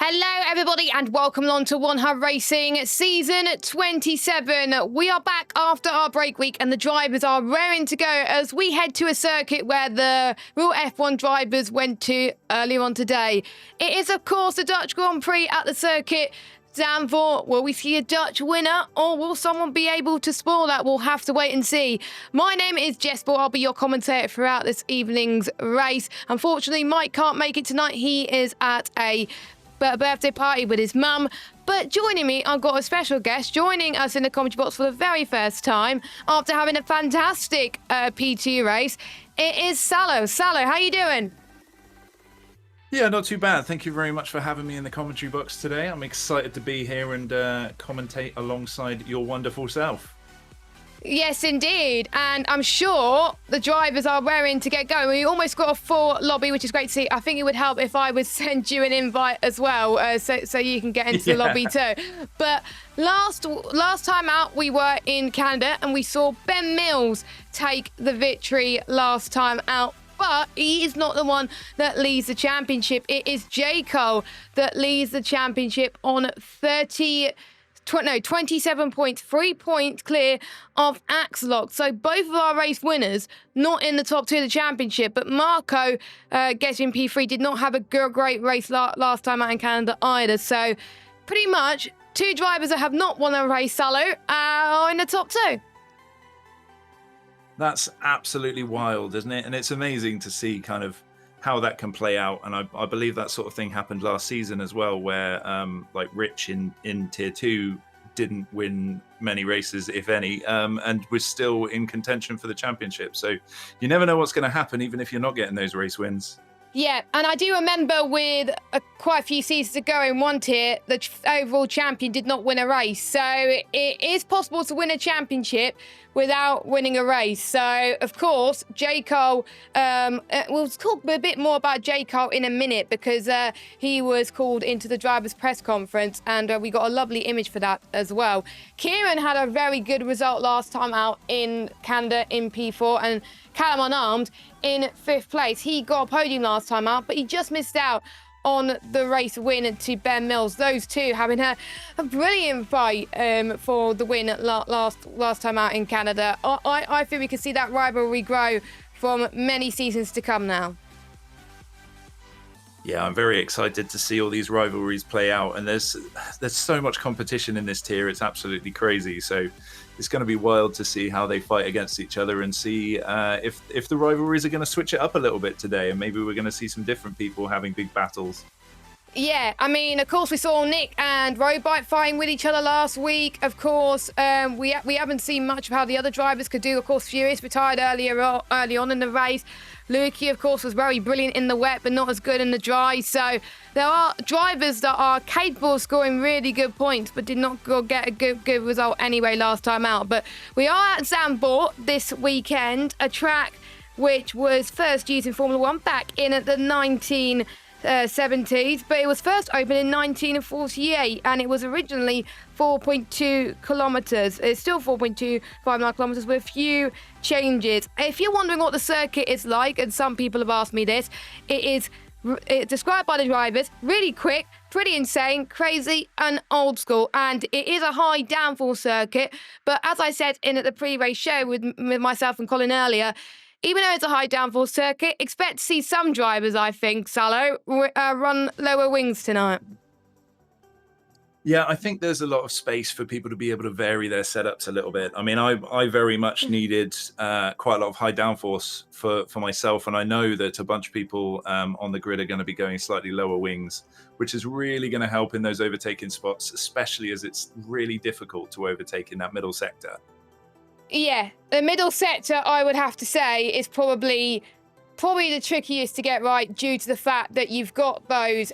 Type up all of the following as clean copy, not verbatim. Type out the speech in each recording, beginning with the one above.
Hello everybody and welcome along to One Hub Racing Season 27. We are back after our break week and the drivers are raring to go as we head to a circuit where the real F1 drivers went to earlier on today. It is of course the Dutch Grand Prix at the circuit. Zandvoort, will we see a Dutch winner or will someone be able to spoil that? We'll have to wait and see. My name is Jesper. I'll be your commentator throughout this evening's race. Unfortunately, Mike can't make it tonight. He is at a birthday party with his mum. But joining me, I've got a special guest joining us in the commentary box for the very first time after having a fantastic P2 race. It is Salo. Salo, how you doing? Yeah, not too bad. Thank you very much for having me in the commentary box today. I'm excited to be here and commentate alongside your wonderful self. Yes, indeed. And I'm sure the drivers are raring to get going. We almost got a full lobby, which is great to see. I think it would help if I would send you an invite as well, so you can get into the lobby too. But last time out, we were in Canada and we saw Ben Mills take the victory last time out. But he is not the one that leads the championship. It is J. Cole that leads the championship on 27 points, 3 points clear of Axelock. So both of our race winners not in the top two of the championship. But Marco, getting P3, did not have a great race last time out in Canada either. So pretty much two drivers that have not won a race, Salo, are in the top two. That's absolutely wild, isn't it? And it's amazing to see kind of how that can play out. And I believe that sort of thing happened last season as well, where like Rich in Tier 2 didn't win many races, if any, and was still in contention for the championship. So you never know what's going to happen, even if you're not getting those race wins. Yeah, and I do remember with quite a few seasons ago in one tier, the overall champion did not win a race. So it is possible to win a championship without winning a race. So, of course, J. Cole, we'll talk a bit more about J. Cole in a minute because he was called into the driver's press conference and we got a lovely image for that as well. Kieran had a very good result last time out in Canada in P4 and Callum Unarmed in 5th place. He got a podium last time out, but he just missed out on the race win to Ben Mills. Those two having a brilliant fight for the win last time out in Canada. I think we can see that rivalry grow from many seasons to come now. Yeah, I'm very excited to see all these rivalries play out. And there's so much competition in this tier. It's absolutely crazy. So it's going to be wild to see how they fight against each other and see if the rivalries are going to switch it up a little bit today. And maybe we're going to see some different people having big battles. Yeah, I mean, of course, we saw Nick and Robite fighting with each other last week. Of course, we haven't seen much of how the other drivers could do. Of course, Furious retired early on in the race. Lukey, of course, was very brilliant in the wet, but not as good in the dry. So there are drivers that are capable of scoring really good points, but did not get a good result anyway last time out. But we are at Zandvoort this weekend, a track which was first used in Formula 1 back in the 1970s, but it was first opened in 1948 and it was originally 4.2 kilometers. It's still 4.259 kilometers with a few changes. If you're wondering what the circuit is like, and some people have asked me this, it's described by the drivers, really quick, pretty insane, crazy and old school, and it is a high downforce circuit. But as I said in the pre-race show with myself and Colin earlier, even though it's a high downforce circuit, expect to see some drivers, I think, Salo, run lower wings tonight. Yeah, I think there's a lot of space for people to be able to vary their setups a little bit. I mean, I very much needed quite a lot of high downforce for myself. And I know that a bunch of people on the grid are going to be going slightly lower wings, which is really going to help in those overtaking spots, especially as it's really difficult to overtake in that middle sector. Yeah, the middle sector, I would have to say, is probably the trickiest to get right due to the fact that you've got those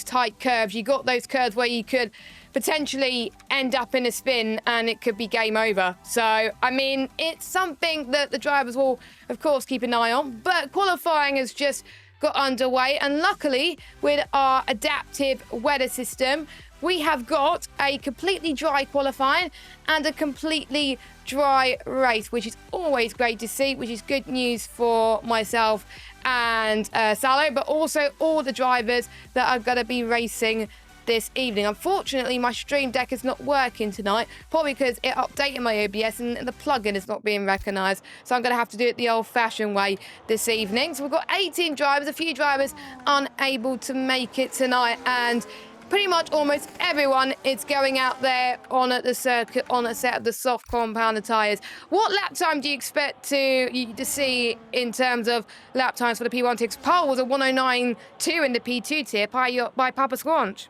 tight curves. You've got those curves where you could potentially end up in a spin and it could be game over. So, I mean, it's something that the drivers will, of course, keep an eye on. But qualifying has just got underway, and luckily with our adaptive weather system we have got a completely dry qualifying and a completely dry race, which is always great to see, which is good news for myself and Salo, but also all the drivers that are going to be racing this evening. Unfortunately, my stream deck is not working tonight, probably because it updated my OBS and the plugin is not being recognized. So I'm going to have to do it the old-fashioned way this evening. So we've got 18 drivers, a few drivers unable to make it tonight, and pretty much almost everyone is going out there on the circuit on a set of the soft compounder tyres. What lap time do you expect to see in terms of lap times for the P1 tiers? Pole was a 109.2 in the P2 tier by Papa Squanch.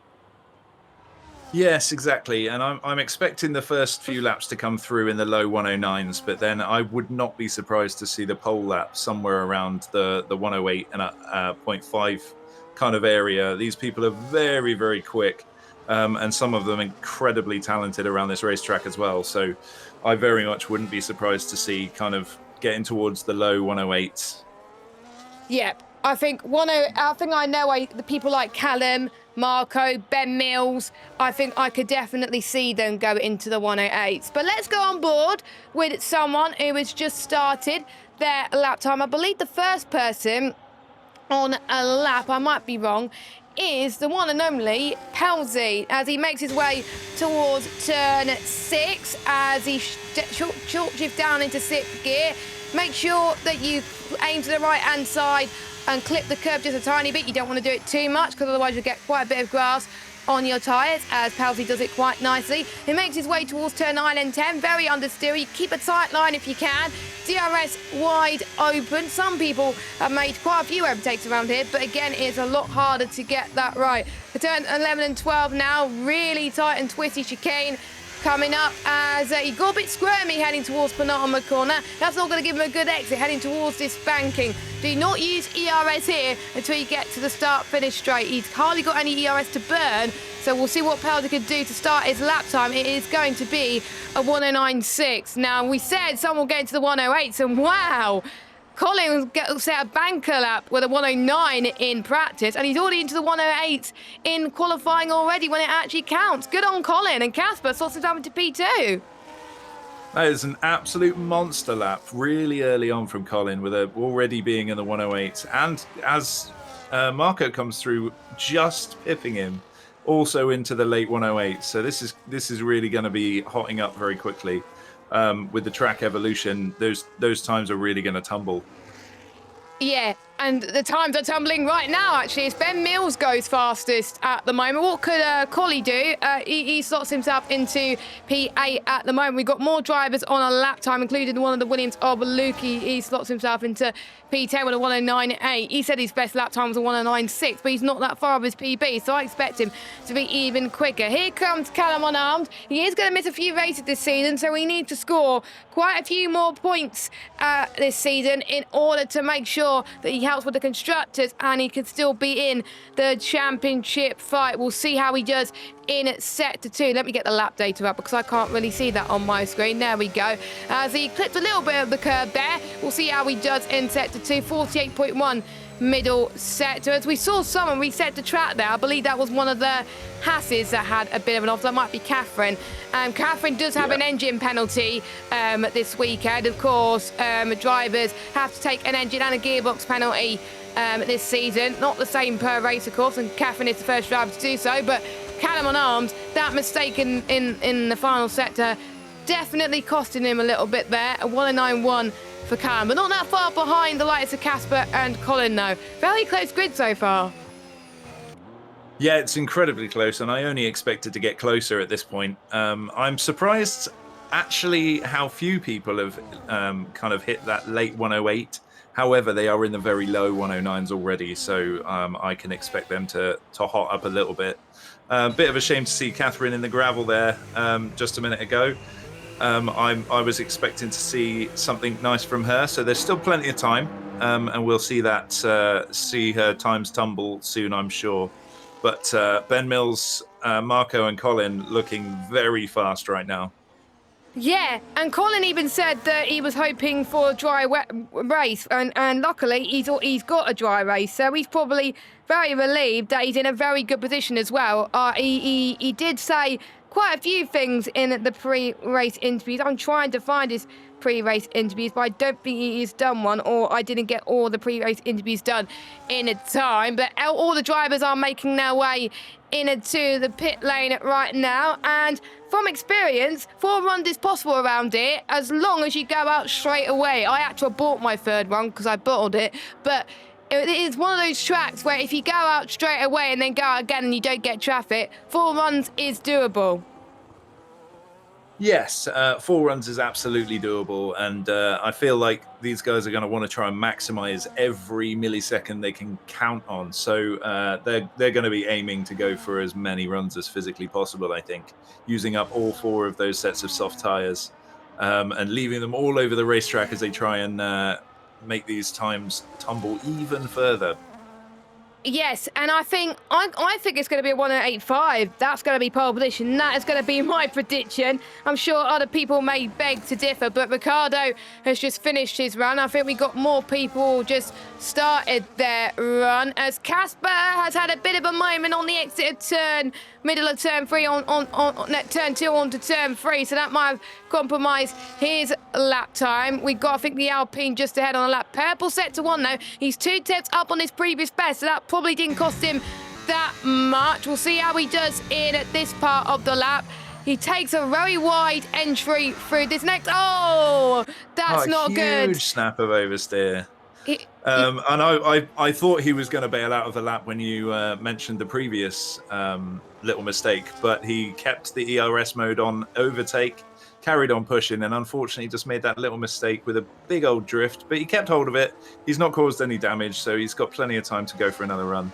Yes, exactly. And I'm expecting the first few laps to come through in the low 109s, but then I would not be surprised to see the pole lap somewhere around the 108 and 0.5 kind of area. These people are very, very quick, and some of them incredibly talented around this racetrack as well. So I very much wouldn't be surprised to see kind of getting towards the low 108s. Yep. I think I know the people like Callum, Marco, Ben Mills, I think I could definitely see them go into the 108s. But let's go on board with someone who has just started their lap time. I believe the first person on a lap, I might be wrong, is the one and only Pelzy, as he makes his way towards turn 6, as he short shift down into 6th gear. Make sure that you aim to the right-hand side and clip the curb just a tiny bit. You don't want to do it too much, because otherwise you'll get quite a bit of grass on your tyres, as Pelzy does it quite nicely. He makes his way towards turn 9 and 10, very understeer. You keep a tight line if you can. DRS wide open. Some people have made quite a few overtakes around here, but again, it's a lot harder to get that right. For turn 11 and 12 now, really tight and twisty chicane coming up, as he got a bit squirmy heading towards penultimate corner. That's not going to give him a good exit heading towards this banking. Do not use ERS here until you get to the start-finish straight. He's hardly got any ERS to burn, so we'll see what Pelzer could do to start his lap time. It is going to be a 109.6. Now, we said someone will get into the 108s, and wow! Colin set a banker lap with a 109 in practice, and he's already into the 108 in qualifying already when it actually counts. Good on Colin, and Casper sorts himself into P2. That is an absolute monster lap, really early on from Colin, with already being in the 108. And as Marco comes through, just pipping him, also into the late 108. So this is really going to be hotting up very quickly. With the track evolution, those times are really going to tumble. Yeah, and the times are tumbling right now, actually. It's Ben Mills goes fastest at the moment. What could Collie do? He slots himself into P8 at the moment. We've got more drivers on a lap time, including one of the Williams of Lukey. He slots himself into P10 with a 109.8. He said his best lap time was a 109.6, but he's not that far of his PB, so I expect him to be even quicker. Here comes Callum unarmed. He is going to miss a few races this season, so we need to score quite a few more points this season in order to make sure that he helps with the constructors and he can still be in the championship fight. We'll see how he does in sector 2. Let me get the lap data up because I can't really see that on my screen. There we go. As he clipped a little bit of the curb there. We'll see how he does in sector 2. 48.1 middle sector. As we saw someone reset the track there, I believe that was one of the Hasses that had a bit of an off. That might be Catherine. Catherine does have an engine penalty this weekend. Of course, drivers have to take an engine and a gearbox penalty this season. Not the same per race, of course, and Catherine is the first driver to do so, but Callum on arms, that mistake in the final sector definitely costing him a little bit there. A 109.1 for Callum, but not that far behind the likes of Casper and Colin, though. Very close grid so far. Yeah, it's incredibly close, and I only expected to get closer at this point. I'm surprised, actually, how few people have kind of hit that late 108. However, they are in the very low 109s already, so I can expect them to hot up a little bit. Bit of a shame to see Catherine in the gravel there just a minute ago. I was expecting to see something nice from her, so there's still plenty of time, and we'll see her times tumble soon, I'm sure. But Ben Mills, Marco and Colin looking very fast right now. Yeah, and Colin even said that he was hoping for a dry wet race, and luckily he's got a dry race, so he's probably very relieved that he's in a very good position as well. He did say quite a few things in the pre-race interviews. I'm trying to find his pre-race interviews, but I don't think he's done one, or I didn't get all the pre-race interviews done in a time. But all the drivers are making their way into the pit lane right now, and from experience, 4 runs is possible around here as long as you go out straight away. I had to abort my 3rd run because I bottled it, but it is one of those tracks where if you go out straight away and then go out again and you don't get traffic, 4 runs is doable. Yes, 4 runs is absolutely doable, and I feel like these guys are going to want to try and maximize every millisecond they can count on. So they're going to be aiming to go for as many runs as physically possible, I think, using up all 4 of those sets of soft tires and leaving them all over the racetrack as they try and make these times tumble even further. Yes, and I think it's going to be a 1:08.5. That's going to be pole position. That is going to be my prediction. I'm sure other people may beg to differ, but Ricardo has just finished his run. I think we got more people just started their run, as Casper has had a bit of a moment on the exit of turn, middle of turn 3 on turn 2 onto turn 3, so that might have compromised his lap time. We got, I think, the Alpine just ahead on a lap. Purple set to 1 though. He's 2 tenths up on his previous best, so that probably didn't cost him that much. We'll see how he does in this part of the lap. He takes a very wide entry through this next. Oh, that's not good. Huge snap of oversteer. And I thought he was going to bail out of the lap when you mentioned the previous little mistake, but he kept the ERS mode on overtake, carried on pushing, and unfortunately just made that little mistake with a big old drift, but he kept hold of it. He's not caused any damage, so he's got plenty of time to go for another run.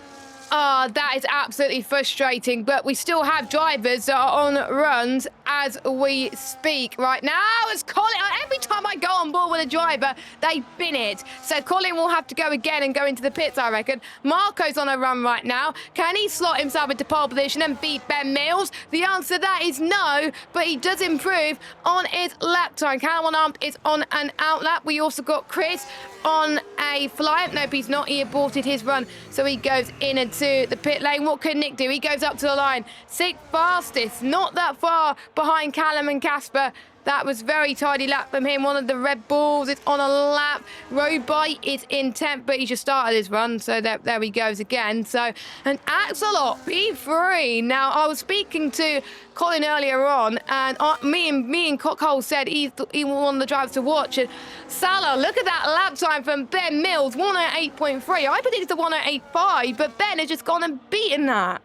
That is absolutely frustrating, but we still have drivers that are on runs as we speak right now. As Colin, every time I go on board with a driver, they bin it. So Colin will have to go again and go into the pits, I reckon. Marco's on a run right now. Can he slot himself into pole position and beat Ben Mills? The answer to that is no, but he does improve on his lap time. Callum Unarmed is on an out lap. We also got Chris on a fly. Nope, he's not. He aborted his run, so he goes in into the pit lane. What can Nick do? He goes up to the line. 6th fastest, not that far behind Callum and Casper. That was very tidy lap from him. One of the Red Bulls is on a lap. Robite is in 10th, but he just started his run, so there he goes again. So, an Axolot, P3. Now, I was speaking to Colin earlier on, and me and Cole said he's one of the drivers to watch. And Salah, look at that lap time from Ben Mills, 108.3. I predicted the 108.5, but Ben has just gone and beaten that.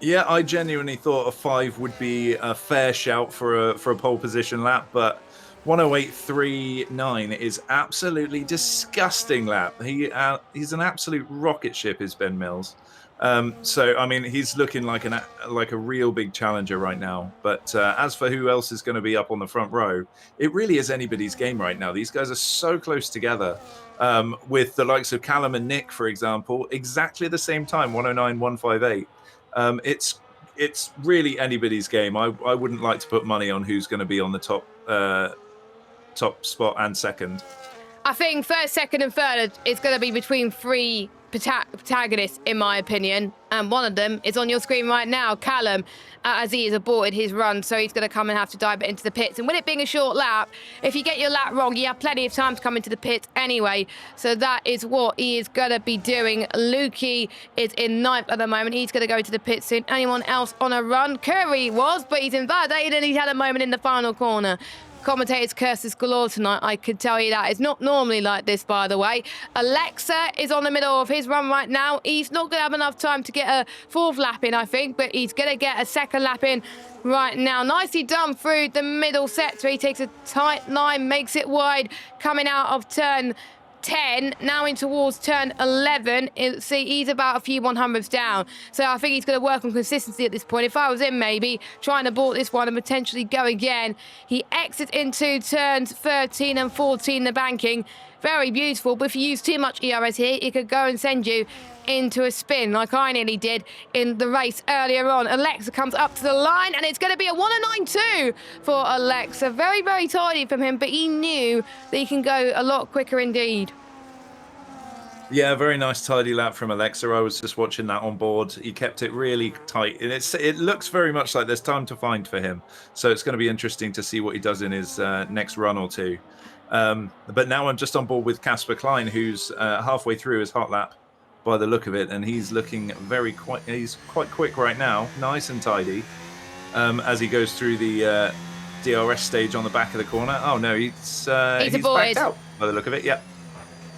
Yeah, I genuinely thought a 5 would be a fair shout for a pole position lap, but 108.39 is absolutely disgusting lap. He's an absolute rocket ship, is Ben Mills. So I mean, he's looking like a real big challenger right now. But as for who else is going to be up on the front row, it really is anybody's game right now. These guys are so close together. With the likes of Callum and Nick, for example, exactly the same time, 109.158. It's really anybody's game. I wouldn't like to put money on who's going to be on the top spot and second. I think first, second, and third is going to be between 3 protagonists, in my opinion. And one of them is on your screen right now, Callum, as he has aborted his run, so he's going to come and have to dive it into the pits. And with it being a short lap, if you get your lap wrong, you have plenty of time to come into the pits anyway. So that is what he is going to be doing. Lukey is in 9th at the moment. He's going to go into the pits soon. Anyone else on a run? Curry was, but he's invalidated and he's had a moment in the final corner. Commentators curses galore tonight, I could tell you that. It's not normally like this, by the way. Alexa is on the middle of his run right now. He's not going to have enough time to get a 4th lap in, I think, but he's going to get a 2nd lap in right now. Nicely done through the middle sector. He takes a tight line, makes it wide, coming out of turn 10, now in towards turn 11. See, he's about a few 100s down, so I think he's going to work on consistency at this point. If I was him, maybe trying to board this one and potentially go again. He exits into turns 13 and 14, the banking. very beautiful. But if you use too much ERS here, it could go and send you into a spin like I nearly did in the race earlier on. Alexa comes up to the line and it's going to be a 109.2 for Alexa. Very, very tidy from him, but he knew that he can go a lot quicker indeed. Yeah, very nice tidy lap from Alexa. I was just watching that on board. He kept it really tight, and it looks very much like there's time to find for him. So it's going to be interesting to see what he does in his next run or two. But now I'm just on board with Casper Klein, who's halfway through his hot lap by the look of it, and he's looking he's quite quick right now, nice and tidy, as he goes through the DRS stage on the back of the corner. Oh no, he's backed out by the look of it. Yeah.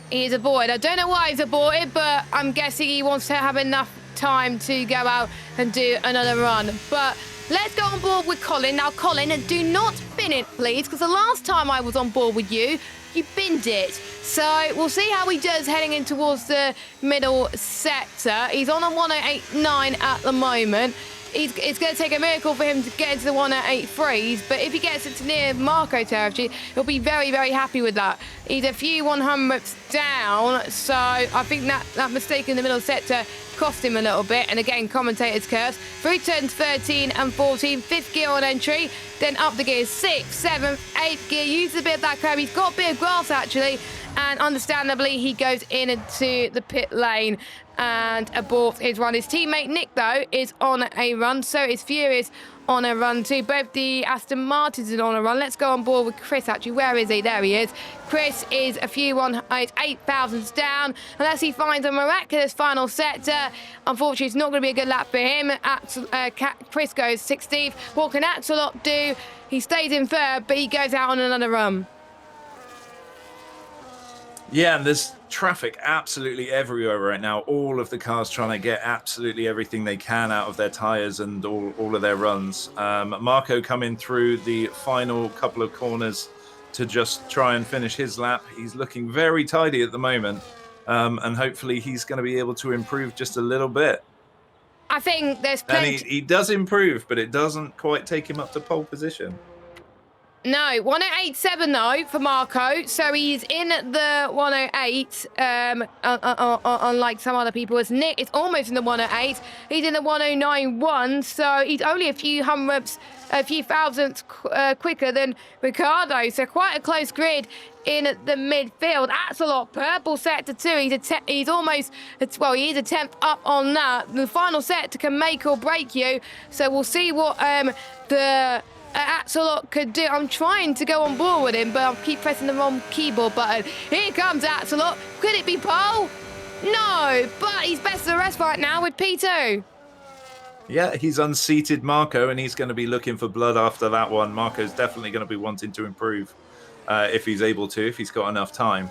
He's aborted. I don't know why he's aborted, but I'm guessing he wants to have enough time to go out and do another run. But let's go on board with Colin. Now, Colin, do not bin it, please, because the last time I was on board with you, you binned it. So we'll see how he does heading in towards the middle sector. He's on a 108.9 at the moment. It's going to take a miracle for him to get into the 108.3s, but if he gets it to near Marco territory, he'll be very, very happy with that. He's a few 100ths down, so I think that mistake in the middle sector cost him a little bit. And again, commentators curse. Through turns 13 and 14, 5th gear on entry, then up the gears, 6th, 7th, 8th gear, uses a bit of that curve. He's got a bit of grass actually, and understandably he goes into the pit lane and aborts his run. His teammate Nick, though, is on a run, so is Furious on a run too. Both the Aston Martins are on a run. Let's go on board with Chris, actually. Where is he? There he is. Chris is a few 8,000s down, unless he finds a miraculous final sector. Unfortunately, it's not going to be a good lap for him. Chris goes 16th. What can Axelot do? He stays in third, but he goes out on another run. Yeah, and there's traffic absolutely everywhere right now. All of the cars trying to get absolutely everything they can out of their tyres and all of their runs. Marco coming through the final couple of corners to just try and finish his lap. He's looking very tidy at the moment, and hopefully he's going to be able to improve just a little bit. I think there's plenty... And he does improve, but it doesn't quite take him up to pole position. No, 108.7 though for Marco, so he's in the 108, unlike some other people. As Nick is almost in the 108, he's in the 109.1, so he's only a few thousandths quicker than Ricardo, so quite a close grid in the midfield. Axelot, purple sector 2, he's almost, well, he is a 10th up on that. The final sector can make or break you, so we'll see what the Axelot could do. I'm trying to go on board with him, but I keep pressing the wrong keyboard button. Here comes Axelot. Could it be pole? No, but he's best of the rest right now with P2. Yeah, he's unseated Marco, and he's going to be looking for blood after that one. Marco's definitely going to be wanting to improve if he's able to, if he's got enough time.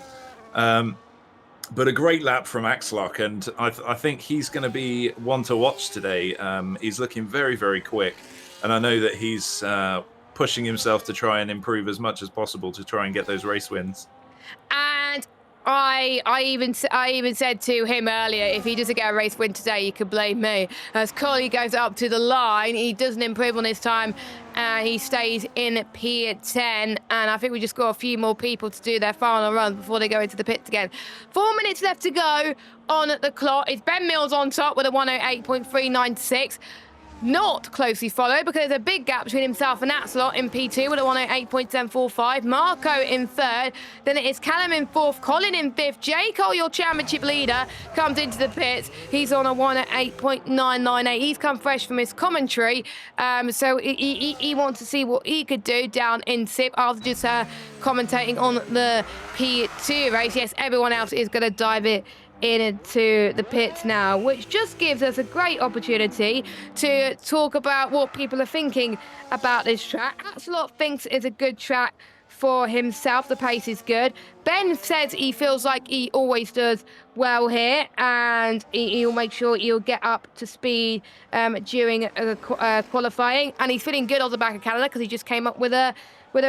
But a great lap from Axelot, and I think he's going to be one to watch today. He's looking very, very quick. And I know that he's pushing himself to try and improve as much as possible to try and get those race wins. And I even said to him earlier, if he doesn't get a race win today, you could blame me. As Collie goes up to the line, he doesn't improve on his time, and he stays in P10. And I think we just got a few more people to do their final run before they go into the pits again. 4 minutes left to go on the clock. It's Ben Mills on top with a 108.396. Not closely followed because there's a big gap between himself and Axelot in P2 with a 108.745. Marco in third. Then it is Callum in fourth, Colin in fifth. J. Cole, your championship leader, comes into the pits. He's on a 108.998. He's come fresh from his commentary. So he wants to see what he could do down in SIP after just commentating on the P2 race. Yes, everyone else is going to dive it into the pits now, which just gives us a great opportunity to talk about what people are thinking about this track. Axelot thinks it's a good track for himself. The pace is good. Ben says he feels like he always does well here, and he'll make sure he'll get up to speed during qualifying, and he's feeling good on the back of Canada because he just came up with a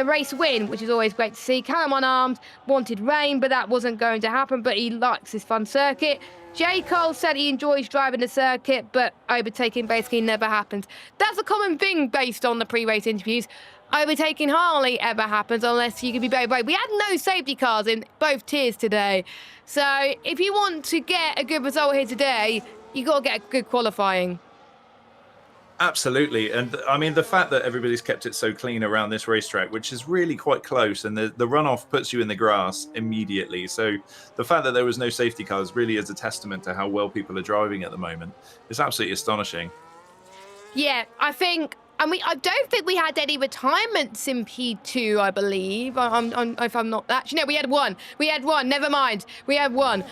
race win, which is always great to see. Callum unarmed, wanted rain, but that wasn't going to happen, but he likes this fun circuit. J. Cole said he enjoys driving the circuit, but overtaking basically never happens. That's a common thing based on the pre-race interviews. Overtaking hardly ever happens unless you can be very brave. We had no safety cars in both tiers today. So if you want to get a good result here today, you got to get a good qualifying. Absolutely. And I mean, the fact that everybody's kept it so clean around this racetrack, which is really quite close, and the runoff puts you in the grass immediately. So the fact that there was no safety cars really is a testament to how well people are driving at the moment. It's absolutely astonishing. Yeah, I don't think we had any retirements in P2, I believe. If I'm not... Actually, no, we had one. Never mind. We had one.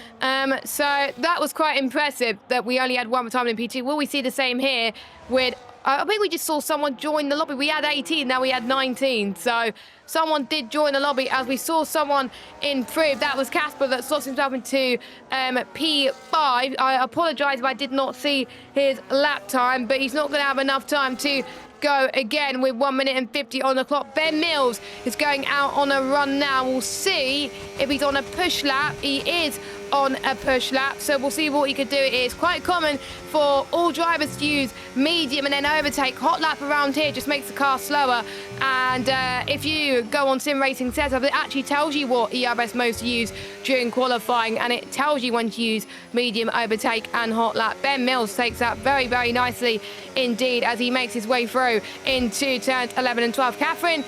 So that was quite impressive that we only had one retirement in P2. Will we see the same here with... I think we just saw someone join the lobby. We had 18, now we had 19. So someone did join the lobby as we saw someone improve. That was Casper that slots himself into P5. I apologise if I did not see his lap time, but he's not going to have enough time to go again with 1 minute and 50 on the clock. Ben Mills is going out on a run now. We'll see if he's on a push lap. He is on a push lap, so we'll see what he could do. It is quite common for all drivers to use medium and then overtake. Hot lap around here just makes the car slower, and if you go on sim racing setup, it actually tells you what ERS modes to use during qualifying, and it tells you when to use medium, overtake and hot lap. Ben Mills takes that very, very nicely indeed as he makes his way through into turns 11 and 12. Catherine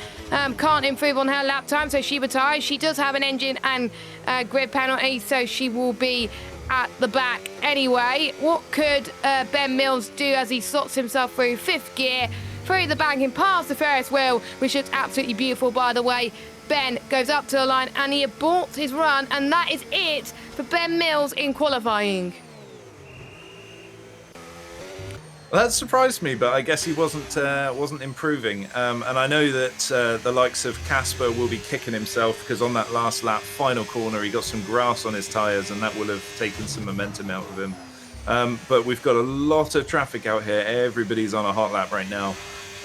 can't improve on her lap time, so she retires. She does have an engine and grid penalty, so she will be at the back anyway. What could Ben Mills do as he slots himself through fifth gear, through the banking, past the Ferris wheel, which looks absolutely beautiful, by the way. Ben goes up to the line and he aborts his run, and that is it for Ben Mills in qualifying. Well, that surprised me, but I guess he wasn't improving. And I know that the likes of Casper will be kicking himself because on that last lap, final corner, he got some grass on his tyres, and that will have taken some momentum out of him. But we've got a lot of traffic out here. Everybody's on a hot lap right now.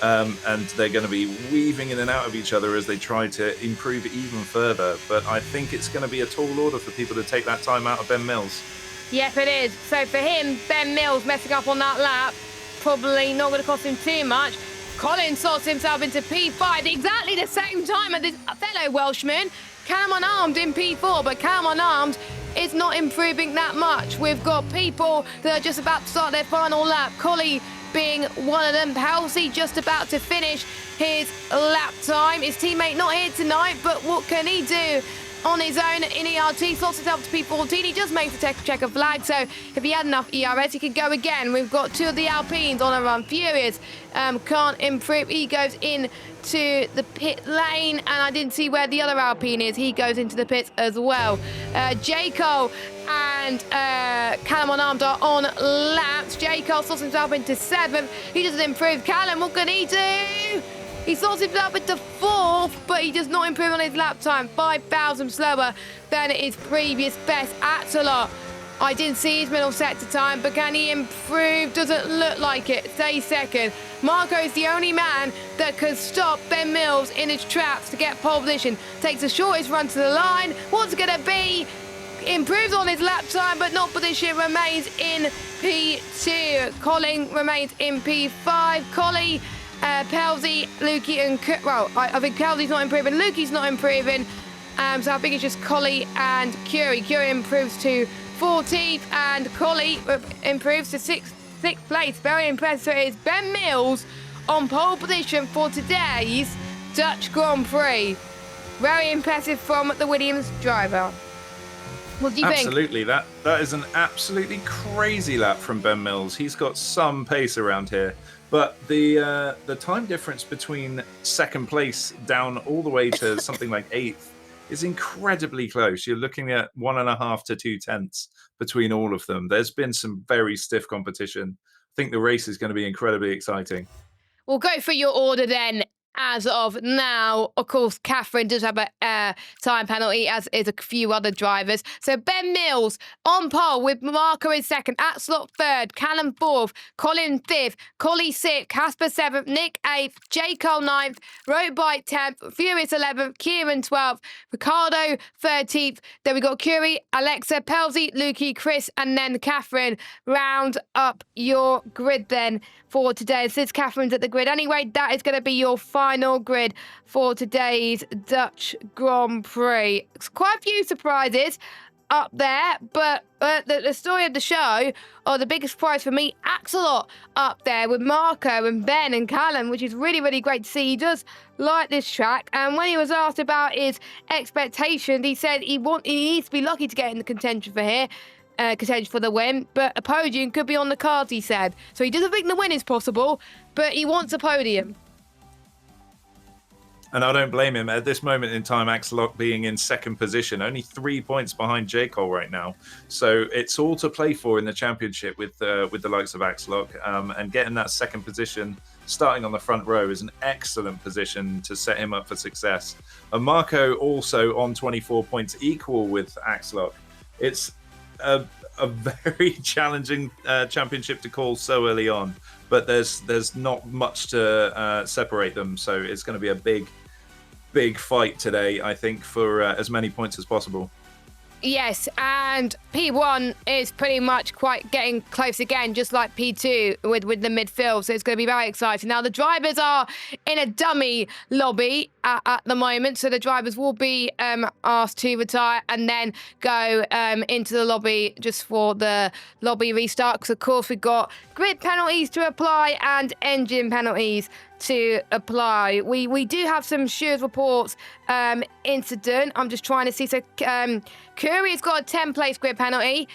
And they're going to be weaving in and out of each other as they try to improve even further. But I think it's going to be a tall order for people to take that time out of Ben Mills. Yep, it is. So for him, Ben Mills messing up on that lap, probably not going to cost him too much. Colin sorts himself into P5 exactly the same time as this fellow Welshman. Cam Unarmed in P4, but Cam Unarmed is not improving that much. We've got people that are just about to start their final lap. Collie being one of them. Halsey just about to finish his lap time. His teammate not here tonight, but what can he do on his own in ERT? Slots himself to P14. He just makes the checker flag, so if he had enough ERS, he could go again. We've got two of the Alpines on a run. Furious can't improve. He goes in to the pit lane, and I didn't see where the other Alpine is. He goes into the pits as well. J. Cole and Callum Unarmed are on laps. J. Cole slots himself into 7th. He doesn't improve. Callum, what can he do? He slots himself into 4th, but he does not improve on his lap time. 5,000 slower than his previous best. Axelot, I didn't see his middle sector time, but can he improve? Doesn't look like it. Stays 2nd. Marco's the only man that can stop Ben Mills in his tracks to get pole position. Takes the shortest run to the line. What's it going to be? Improves on his lap time, but not position. Remains in P2. Colin remains in P5. Collie, Pelzy, Lukey, and... Well, I think Pelzy's not improving. Lukey's not improving. So I think it's just Collie and Curie. Curie improves to 14th, and Collie improves to 6th place. Very impressive. So it is Ben Mills on pole position for today's Dutch Grand Prix. Very impressive from the Williams driver. What do you think? Absolutely. That is an absolutely crazy lap from Ben Mills. He's got some pace around here. But the time difference between 2nd place down all the way to something like 8th is incredibly close. You're looking at 1.5 to 2 tenths between all of them. There's been some very stiff competition. I think the race is going to be incredibly exciting. We'll go for your order then. As of now, of course, Catherine does have a time penalty, as is a few other drivers. So Ben Mills on pole with Marco in 2nd, Axelot 3rd, Callum 4th, Colin 5th, Collie 6th, Casper 7th, Nick 8th, J. Cole 9th, Roadbike 10th, Furious 11th, Kieran 12th, Ricardo 13th. Then we got Curie, Alexa, Pelzy, Lukey, Chris, and then Catherine. Round up your grid then for today. Since Catherine's at the grid anyway, that is going to be your final final grid for today's Dutch Grand Prix. It's quite a few surprises up there, but the story of the show, or the biggest surprise for me, Axelot up there with Marco and Ben and Callum, which is really, really great to see. He does like this track, and when he was asked about his expectations, he said he needs to be lucky to get in the contention for here. Contention for the win, but a podium could be on the cards, he said. So he doesn't think the win is possible, but he wants a podium. And I don't blame him. At this moment in time, Axelot being in second position, only 3 points behind J. Cole right now. So it's all to play for in the championship with the likes of Axelot. And getting that second position, starting on the front row, is an excellent position to set him up for success. And Marco also on 24 points, equal with Axelot. It's a very challenging championship to call so early on, but there's not much to separate them. So it's going to be a big fight today, I think, for as many points as possible. Yes, and P1 is pretty much quite getting close again, just like P2 with the midfield. So it's going to be very exciting. Now, the drivers are in a dummy lobby at the moment. So the drivers will be asked to retire and then go into the lobby just for the lobby restart. Because, of course, we've got grid penalties to apply and engine penalties to apply. We do have some Shears reports incident. I'm just trying to see. So Curry's got a 10-place grid penalty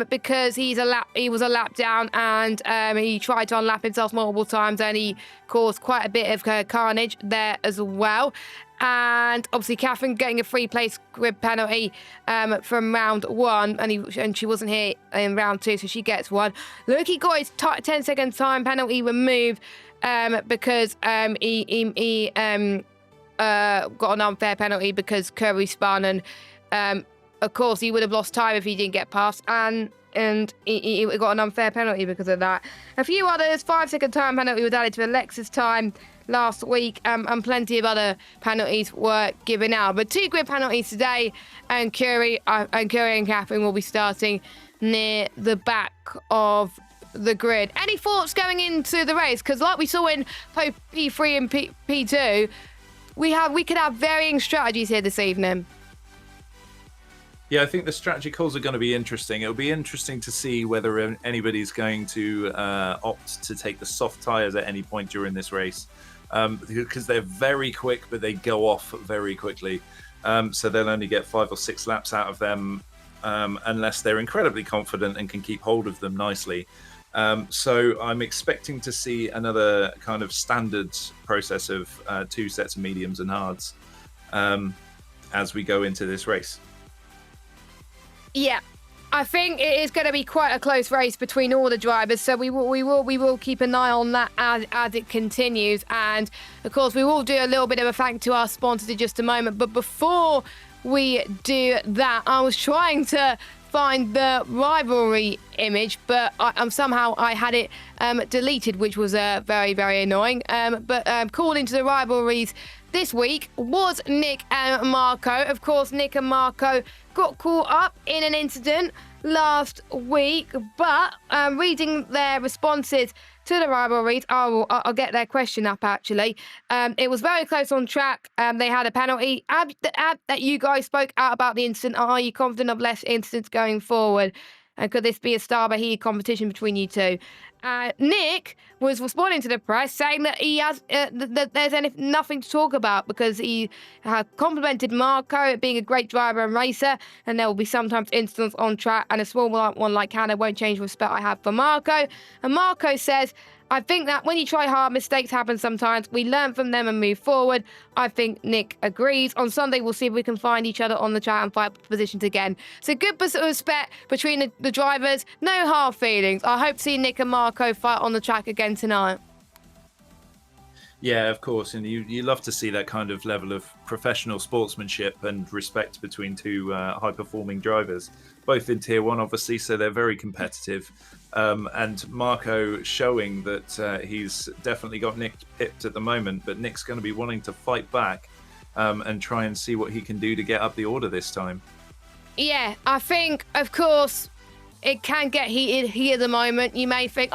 because he was a lap down, and he tried to unlap himself multiple times, and he caused quite a bit of carnage there as well. And obviously Catherine getting a 3-place grid penalty from round 1, and she wasn't here in round 2, so she gets 1. Loki got his 10-second time penalty removed because he got an unfair penalty because Curry spun, and of course he would have lost time if he didn't get past, and he got an unfair penalty because of that. A few others, 5-second time penalty was added to Alexa's time last week, and plenty of other penalties were given out. But 2 grid penalties today, and Curry and Catherine will be starting near the back of the grid. Any thoughts going into the race? Because like we saw in P3 and P2, we could have varying strategies here this evening. Yeah, I think the strategy calls are going to be interesting. It'll be interesting to see whether anybody's going to opt to take the soft tyres at any point during this race, because they're very quick, but they go off very quickly. So they'll only get 5 or 6 laps out of them unless they're incredibly confident and can keep hold of them nicely. So I'm expecting to see another kind of standard process of 2 sets of mediums and hards as we go into this race. Yeah, I think it is going to be quite a close race between all the drivers, so we will keep an eye on that as it continues. And of course, we will do a little bit of a thank to our sponsors in just a moment. But before we do that, I was trying to find the rivalry image, but somehow I had it deleted, which was very, very annoying. But calling to the rivalries this week was Nick and Marco. Of course, Nick and Marco got caught up in an incident last week, but reading their responses to the rivalries, I'll get their question up actually. It was very close on track. They had a penalty. That you guys spoke out about the incident. Are you confident of less incidents going forward? And could this be a star by heat competition between you two? Nick was responding to the press saying that he has that there's nothing to talk about because he complimented Marco being a great driver and racer, and there will be sometimes incidents on track, and a small one like Hannah won't change the respect I have for Marco. And Marco says, I think that when you try hard, mistakes happen sometimes. We learn from them and move forward. I think Nick agrees. On Sunday, we'll see if we can find each other on the track and fight positions again. So good respect between the drivers. No hard feelings. I hope to see Nick and Marco fight on the track again tonight. Yeah, of course. And you love to see that kind of level of professional sportsmanship and respect between 2 high-performing drivers, both in Tier 1, obviously, so they're very competitive. And Marco showing that he's definitely got Nick pipped at the moment, but Nick's going to be wanting to fight back and try and see what he can do to get up the order this time. Yeah, I think, of course, it can get heated here at the moment. You may think,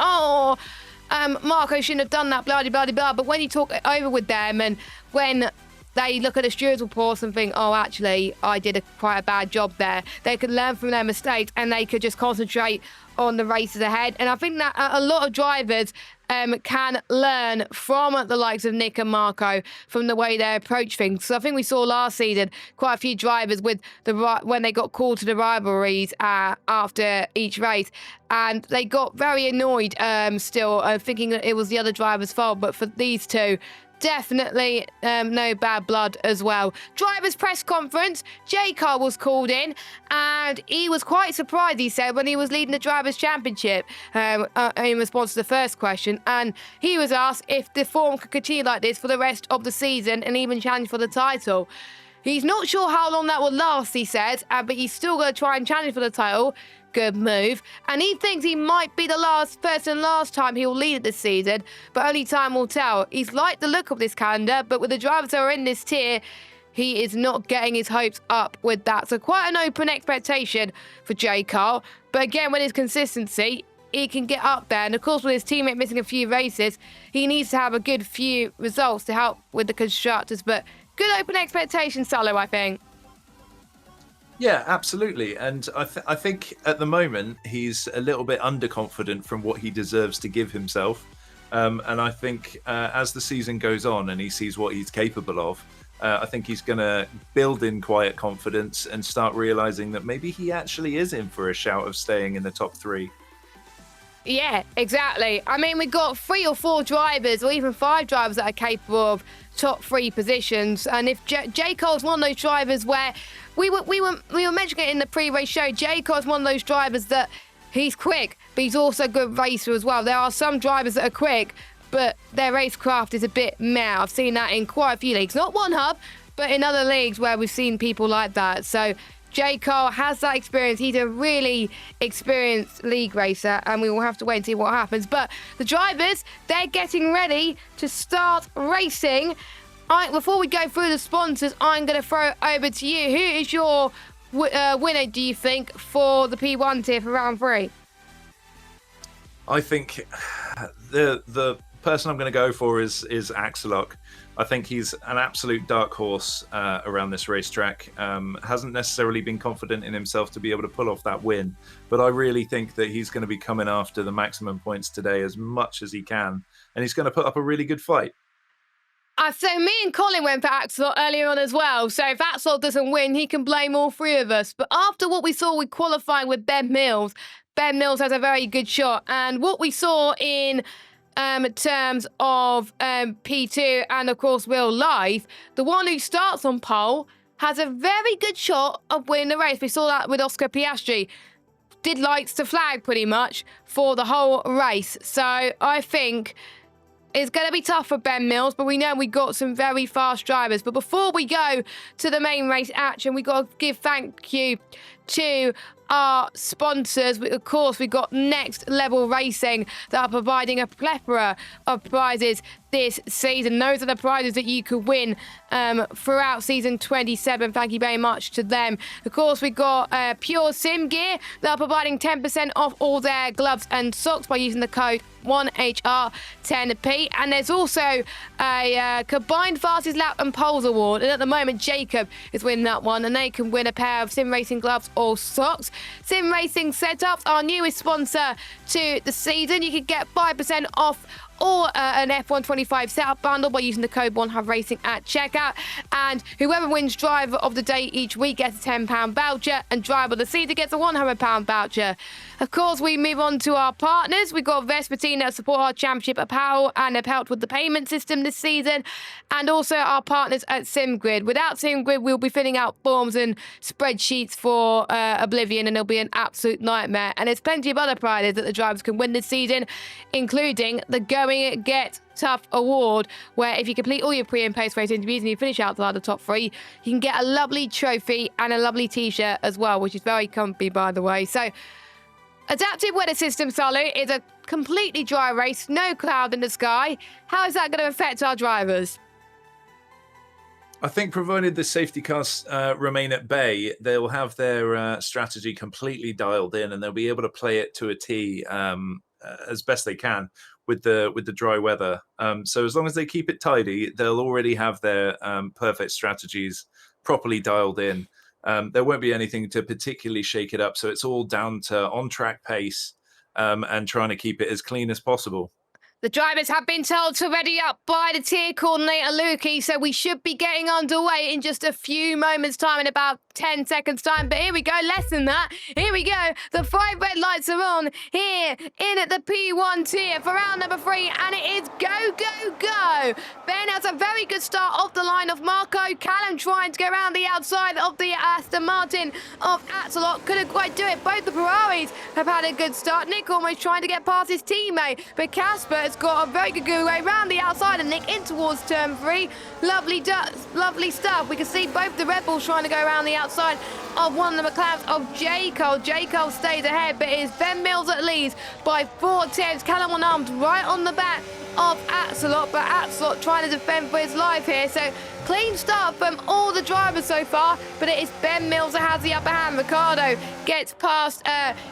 Marco shouldn't have done that, blah, blah, blah, blah. But when you talk it over with them and when they look at the stewards reports and think, oh, actually, I did quite a bad job there, they could learn from their mistakes and they could just concentrate on the races ahead. And I think that a lot of drivers can learn from the likes of Nick and Marco from the way they approach things. So I think we saw last season quite a few drivers with when they got called to the rivalries after each race, and they got very annoyed still, thinking that it was the other driver's fault. But for these two, definitely no bad blood as well. Driver's press conference, Jay Carl was called in and he was quite surprised, he said, when he was leading the Drivers' Championship in response to the first question, and he was asked if the form could continue like this for the rest of the season and even challenge for the title. He's not sure how long that will last, he says, but he's still going to try and challenge for the title. Good move. And he thinks he might be the last time he'll lead it this season, but only time will tell. He's liked the look of this calendar, but with the drivers that are in this tier, he is not getting his hopes up with that. So quite an open expectation for Jay Carl. But again, with his consistency, he can get up there. And of course, with his teammate missing a few races, he needs to have a good few results to help with the constructors. But good open expectation, Salo, I think. Yeah, absolutely. And I think at the moment he's a little bit underconfident from what he deserves to give himself. And I think as the season goes on and he sees what he's capable of, I think he's going to build in quiet confidence and start realizing that maybe he actually is in for a shout of staying in the top 3. Yeah, exactly. I mean, we've got 3 or 4 drivers or even 5 drivers that are capable of top 3 positions. And if J. Cole's one of those drivers where we were mentioning it in the pre-race show, J. Cole's one of those drivers that he's quick, but he's also a good racer as well. There are some drivers that are quick, but their racecraft is a bit meh. I've seen that in quite a few leagues. Not one hub, but in other leagues where we've seen people like that. So J. Cole has that experience. He's a really experienced league racer, and we will have to wait and see what happens. But the drivers, they're getting ready to start racing. Before we go through the sponsors, I'm going to throw it over to you. Who is your winner, do you think, for the P1 tier for round 3? I think the person I'm going to go for is Axelok. I think he's an absolute dark horse around this racetrack. Hasn't necessarily been confident in himself to be able to pull off that win, but I really think that he's going to be coming after the maximum points today as much as he can, and he's going to put up a really good fight. So me and Colin went for Axel earlier on as well. So if Axel doesn't win, he can blame all 3 of us. But after what we saw with qualifying with Ben Mills has a very good shot. And what we saw in terms of P2 and, of course, real life, the one who starts on pole has a very good shot of winning the race. We saw that with Oscar Piastri. Did lights to flag pretty much for the whole race. So I think it's going to be tough for Ben Mills, but we know we got some very fast drivers. But before we go to the main race action, we got to give thank you to our sponsors. Of course, we got Next Level Racing that are providing a plethora of prizes this season. Those are the prizes that you could win throughout season 27. Thank you very much to them. Of course, we got Pure Sim Gear that are providing 10% off all their gloves and socks by using the code 1HR10P. And there's also a combined fastest lap and poles award, and at the moment Jacob is winning that one, and they can win a pair of sim racing gloves or socks. Sim Racing Setups, our newest sponsor to the season. You can get 5% off or an F125 setup bundle by using the code 1HUBRACING at checkout. And whoever wins Driver of the Day each week gets a £10 voucher, and Driver of the Season gets a £100 voucher. Of course, we move on to our partners. We've got Vespertine that support our championship apparel and have helped with the payment system this season. And also our partners at SimGrid. Without SimGrid, we'll be filling out forms and spreadsheets for Oblivion, and it'll be an absolute nightmare. And there's plenty of other prizes that the drivers can win this season, including the Going Get Tough award, where if you complete all your pre and post race interviews and you finish outside the top 3, you can get a lovely trophy and a lovely t-shirt as well, which is very comfy, by the way. So adaptive weather system, Salu, is a completely dry race, no cloud in the sky. How is that going to affect our drivers? I think provided the safety cars remain at bay, they'll have their strategy completely dialed in, and they'll be able to play it to a T as best they can. with the dry weather. So as long as they keep it tidy, they'll already have their perfect strategies properly dialed in. There won't be anything to particularly shake it up. So it's all down to on-track pace and trying to keep it as clean as possible. The drivers have been told to ready up by the tier coordinator, Lukey, so we should be getting underway in just a few moments' time, in about 10 seconds' time. But here we go, less than that. Here we go. The 5 red lights are on here in at the P1 tier for round number 3, and it is go, go, go. Ben has a very good start off the line of Marco. Callum trying to go around the outside of the Aston Martin of Axelot. Couldn't quite do it. Both the Ferraris have had a good start. Nick almost trying to get past his teammate, but Casper has got a very good go away round the outside of Nick in towards turn 3. Lovely stuff. We can see both the Red Bulls trying to go around the outside of one of the McLarens of J. Cole. J. Cole stays ahead, but it is Ben Mills that leads by 4 tenths. Callum unarmed right on the back of Axelot, but Axelot trying to defend for his life here. So clean start from all the drivers so far, but it is Ben Mills that has the upper hand. Ricardo gets past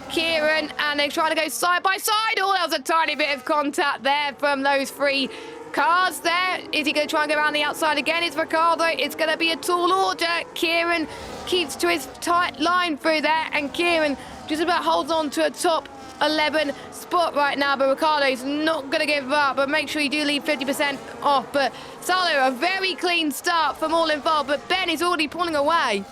Kieran, and they're trying to go side by side. Oh, that was a tiny bit of contact there from those 3 cars there. Is he going to try and go around the outside again? It's Ricardo. It's going to be a tall order. Kieran keeps to his tight line through there, and Kieran just about holds on to a top 11 spot right now, but Ricardo's not going to give up. But make sure you do leave 50% off. But Salo, a very clean start from all involved, but Ben is already pulling away.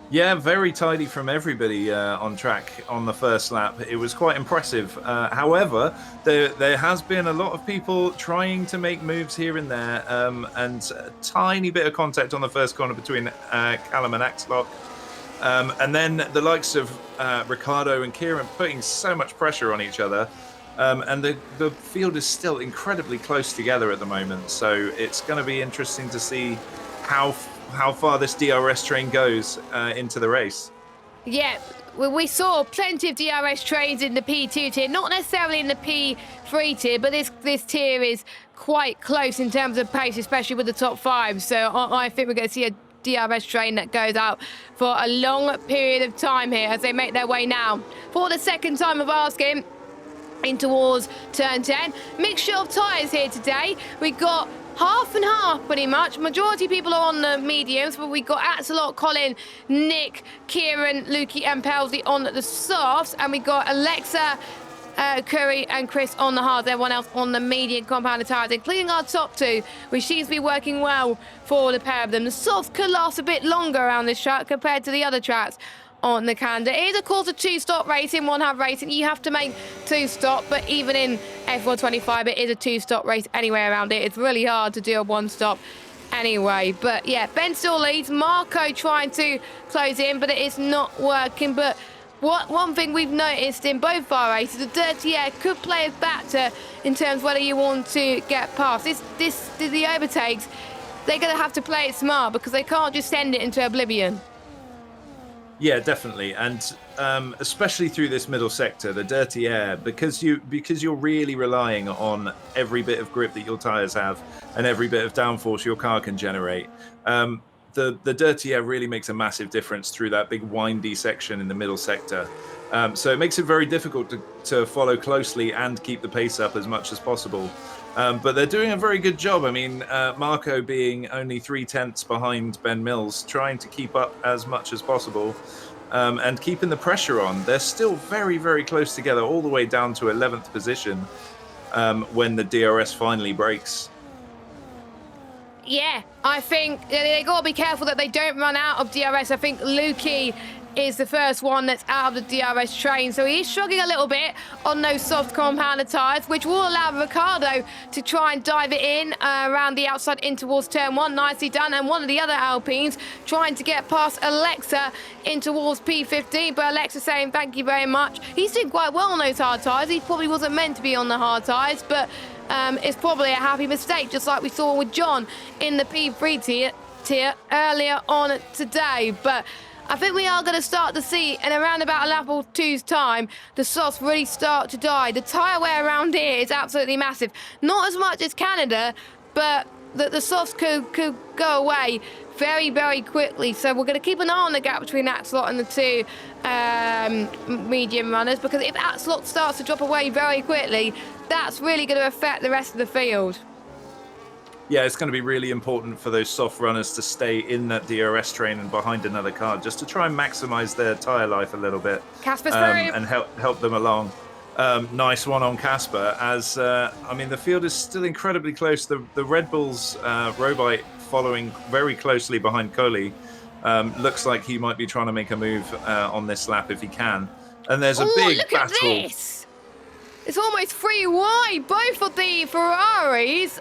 Yeah, very tidy from everybody on track on the first lap. It was quite impressive. However, there has been a lot of people trying to make moves here and there, and a tiny bit of contact on the first corner between Callum and Axelot. And then the likes of Ricardo and Kieran putting so much pressure on each other. And the field is still incredibly close together at the moment. So it's going to be interesting to see how far this DRS train goes into the race. Yeah, we saw plenty of DRS trains in the P2 tier, not necessarily in the P3 tier, but this tier is quite close in terms of pace, especially with the top 5. So I think we're going to see a DRS train that goes out for a long period of time here as they make their way now for the second time of asking in towards turn 10. Mixture of tyres here today. We got half and half pretty much. Majority of people are on the mediums, but we got Axelot, Colin, Nick, Kieran, Lukey and Pelsley on the softs, and we got Alexa, Curry and Chris on the hards, everyone else on the medium compounded tyres, including our top 2, which seems to be working well for the pair of them. The softs could last a bit longer around this track compared to the other tracks on the calendar. It is, of course, a 2-stop race in one-half racing. You have to make 2 stop, but even in F125, it is a 2-stop race anywhere around it. It's really hard to do a 1-stop anyway. But yeah, Ben still leads. Marco trying to close in, but it is not working. But one thing we've noticed in both our races, the dirty air could play a factor in terms of whether you want to get past. The overtakes, they're going to have to play it smart because they can't just send it into oblivion. Yeah, definitely, and especially through this middle sector, the dirty air, because you're really relying on every bit of grip that your tyres have and every bit of downforce your car can generate. The dirty air really makes a massive difference through that big windy section in the middle sector. So it makes it very difficult to follow closely and keep the pace up as much as possible. But they're doing a very good job. I mean, Marco being only 3 tenths behind Ben Mills, trying to keep up as much as possible and keeping the pressure on. They're still very, very close together, all the way down to 11th position when the DRS finally breaks. Yeah, I think they got to be careful that they don't run out of DRS. I think Lukey is the first one that's out of the DRS train, so he's struggling a little bit on those soft compounded tyres, which will allow Ricardo to try and dive it in around the outside in towards turn 1. Nicely done. And one of the other Alpines trying to get past Alexa in towards P15, but Alexa saying thank you very much. He's doing quite well on those hard tyres. He probably wasn't meant to be on the hard tyres, but it's probably a happy mistake, just like we saw with John in the P3 tier earlier on today. But I think we are going to start to see, in around about a lap or two's time, the softs really start to die. The tyre wear around here is absolutely massive. Not as much as Canada, but that the softs could go away very, very quickly. So we're going to keep an eye on the gap between Axelot and the two medium runners, because if Axelot starts to drop away very quickly, that's really going to affect the rest of the field. Yeah, it's going to be really important for those soft runners to stay in that DRS train and behind another car, just to try and maximize their tire life a little bit. Casper's through. And help them along. Nice one on Casper. As I mean, the field is still incredibly close. The Red Bull's Robite following very closely behind Coley. Looks like he might be trying to make a move on this lap if he can. And there's a big look battle. At this. It's almost 3 wide. Both of the Ferraris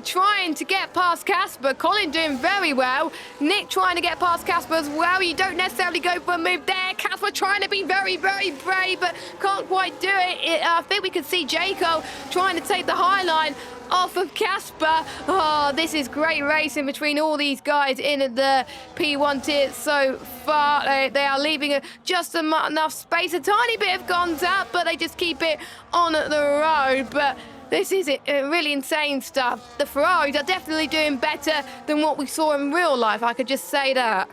trying to get past Casper. Colin doing very well. Nick trying to get past Casper as well. You don't necessarily go for a move there. Casper trying to be very, very brave, but can't quite do it. I think we could see Jaco trying to take the high line off of Casper. Oh, this is great racing between all these guys in the P1 tier so far. They are leaving just enough space. A tiny bit of contact, but they just keep it on the road. But this is really insane stuff. The Ferraris are definitely doing better than what we saw in real life. I could just say that.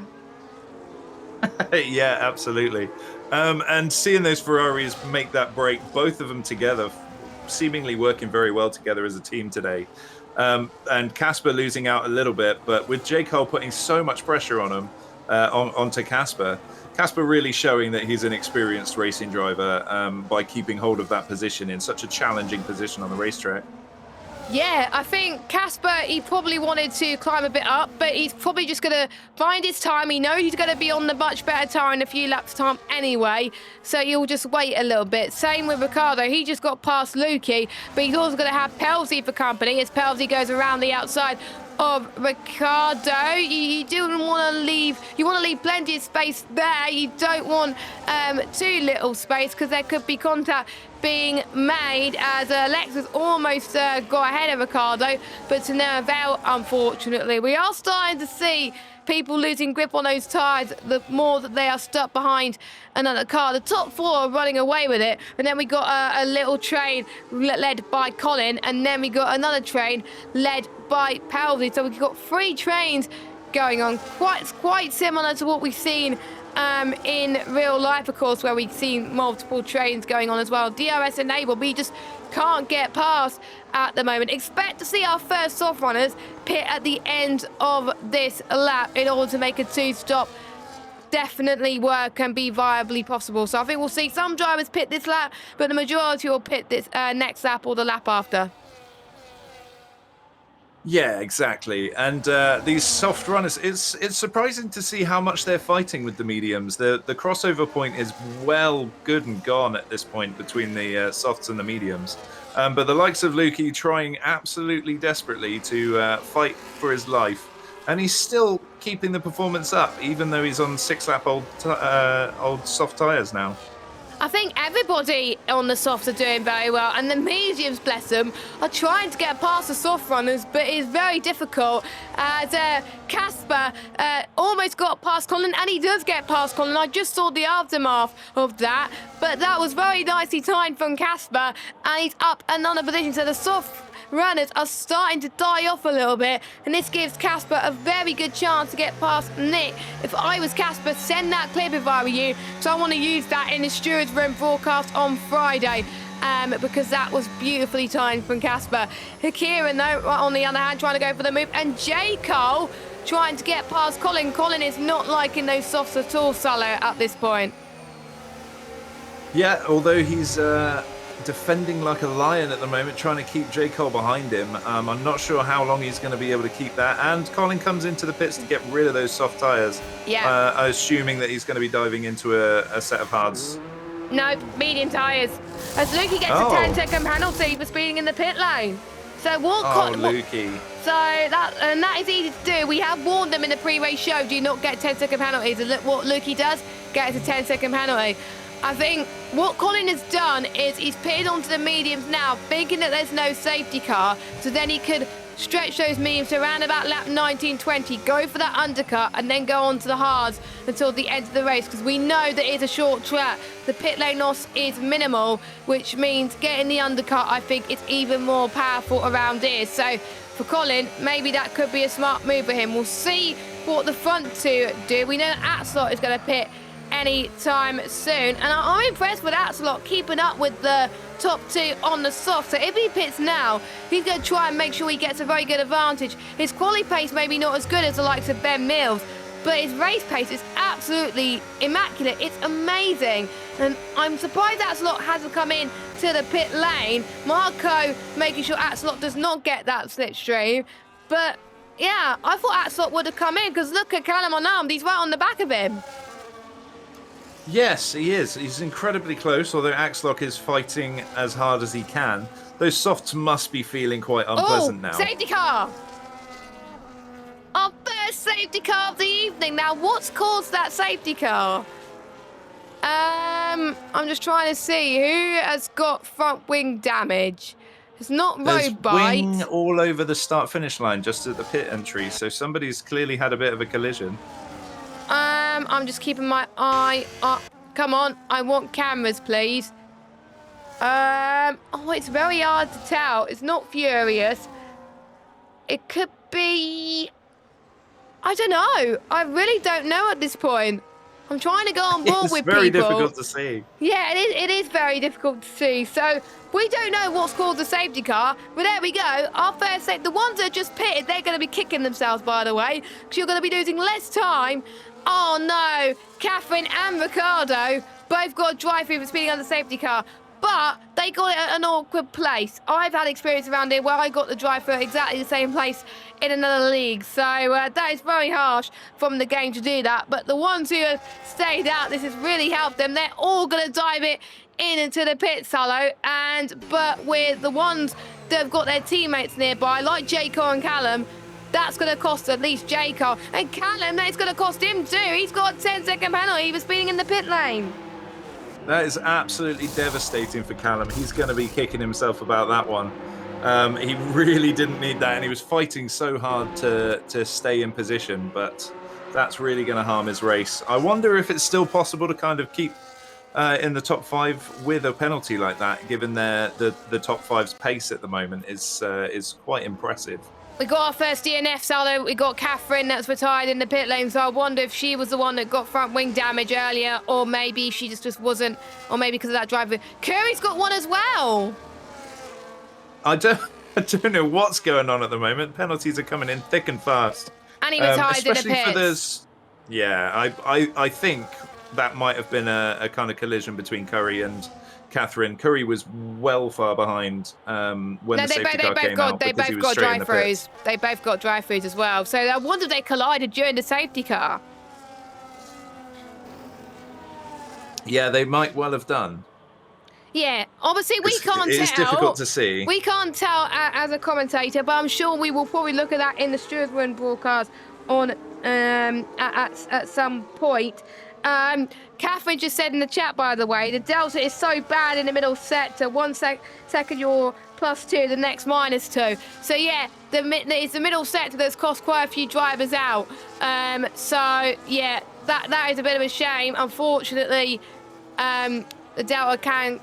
Yeah, absolutely. And seeing those Ferraris make that break, both of them together, seemingly working very well together as a team today. And Casper losing out a little bit, but with J. Cole putting so much pressure on him, onto Casper really showing that he's an experienced racing driver by keeping hold of that position in such a challenging position on the racetrack. Yeah, I think Casper, he probably wanted to climb a bit up, but he's probably just going to find his time. He knows he's going to be on the much better tire in a few laps' time anyway, so he'll just wait a little bit. Same with Ricardo. He just got past Lukey, but he's also going to have Pelzy for company as Pelzy goes around the outside of Ricardo. You do want to leave, you want to leave plenty of space there. You don't want too little space, because there could be contact being made, as Lexus almost got ahead of Ricardo, but to no avail, unfortunately. We are starting to see people losing grip on those tyres the more that they are stuck behind another car. The top four are running away with it, and then we got a little train led by Colin, and then we got another train led by Pelzy. So we've got 3 trains going on, quite similar to what we've seen in real life, of course, where we've seen multiple trains going on as well. DRS enabled, but you just can't get past at the moment. Expect to see our first soft runners pit at the end of this lap in order to make a 2-stop definitely work and be viably possible. So I think we'll see some drivers pit this lap, but the majority will pit this next lap or the lap after. Yeah, exactly. And these soft runners, it's surprising to see how much they're fighting with the mediums. The crossover point is well good and gone at this point between the softs and the mediums. But the likes of Lukey trying absolutely desperately to fight for his life. And he's still keeping the performance up, even though he's on 6-lap old soft tyres now. I think everybody on the softs are doing very well, and the mediums, bless them, are trying to get past the soft runners, but it's very difficult as Casper almost got past Colin, and he does get past Colin. I just saw the aftermath of that, but that was very nicely timed from Casper, and he's up another position. So the soft runners are starting to die off a little bit, and this gives Casper a very good chance to get past Nick. If I was Casper, send that clip if I were you, so I want to use that in the stewards room broadcast on Friday, because that was beautifully timed from Casper. Kieran, though, on the other hand, trying to go for the move, and J. Cole trying to get past Colin. Colin is not liking those softs at all, Salo, at this point. Yeah, although he's defending like a lion at the moment, trying to keep J. Cole behind him. I'm not sure how long he's going to be able to keep that. And Colin comes into the pits to get rid of those soft tyres. Yeah. Assuming that he's going to be diving into a set of hards. No, medium tyres. As Lukey gets a 10-second penalty for speeding in the pit lane. So what? Lukey. So that is easy to do. We have warned them in the pre-race show, do not get 10-second penalties. And look what Lukey does, gets a 10-second penalty. I think what Colin has done is he's pitted onto the mediums now, thinking that there's no safety car, so then he could stretch those mediums to around about lap 19-20, go for that undercut, and then go on to the hards until the end of the race, because we know that it's a short track. The pit lane loss is minimal, which means getting the undercut, I think, is even more powerful around here. So for Colin, maybe that could be a smart move for him. We'll see what the front two do. We know that Axelot is going to pit any time soon, and I'm impressed with Axelot keeping up with the top two on the soft. So if he pits now, he's going to try and make sure he gets a very good advantage. His quali pace maybe not as good as the likes of Ben Mills, but his race pace is absolutely immaculate. It's amazing, and I'm surprised Axelot hasn't come in to the pit lane. Marco making sure Axelot does not get that slipstream, but yeah, I thought Axelot would have come in, because look at Callum unarmed, he's right on the back of him. Yes, he is. He's incredibly close, although Axelot is fighting as hard as he can. Those softs must be feeling quite unpleasant now. Safety car! Our first safety car of the evening. Now, what's caused that safety car? I'm just trying to see who has got front wing damage. It's not There's Roadbite. wing all over the start-finish line, just at the pit entry, so somebody's clearly had a bit of a collision. I'm just keeping my eye up. Come on, I want cameras, please. Oh, it's very hard to tell. It's not Furious. It could be... I don't know. I really don't know at this point. I'm trying to go on board with people. It's very difficult to see. Yeah, it is very difficult to see. So we don't know what's caused the safety car, but there we go. Our first safety, the ones that are just pitted, they're going to be kicking themselves, by the way, because you're going to be losing less time. Oh no, Catherine and Ricardo both got a drive-through for speeding on the safety car, but they got it at an awkward place. I've had experience around here where I got the drive-through at exactly the same place in another league, so that is very harsh from the game to do that. But the ones who have stayed out, this has really helped them. They're all going to dive it in into the pit solo, but with the ones that have got their teammates nearby, like Jaco and Callum, that's going to cost at least Jaco. And Callum, that's going to cost him too. He's got a 10-second penalty for speeding in the pit lane. That is absolutely devastating for Callum. He's going to be kicking himself about that one. He really didn't need that, and he was fighting so hard to stay in position, but that's really going to harm his race. I wonder if it's still possible to kind of keep in the top 5 with a penalty like that, given the top 5's pace at the moment is quite impressive. We got our first DNF solo. We got Catherine that's retired in the pit lane, so I wonder if she was the one that got front wing damage earlier, or maybe she just wasn't, or maybe because of that driver. Curry's got one as well. I don't know what's going on at the moment. Penalties are coming in thick and fast. And he retired in the pits. Yeah, I think that might have been a kind of collision between Curry and Catherine. Curry was well far behind when the safety car came out. They both got drive-throughs. They both got drive-throughs as well. So I wonder if they collided during the safety car. Yeah, they might well have done. Yeah, obviously we can't tell. It's difficult to see. We can't tell as a commentator, but I'm sure we will probably look at that in the Stewards Run broadcast on at some point. Catherine just said in the chat, by the way, the delta is so bad in the middle sector. 1 second you're +2, the next -2. So yeah, it's the middle sector that's cost quite a few drivers out. So yeah, that is a bit of a shame. Unfortunately, the delta can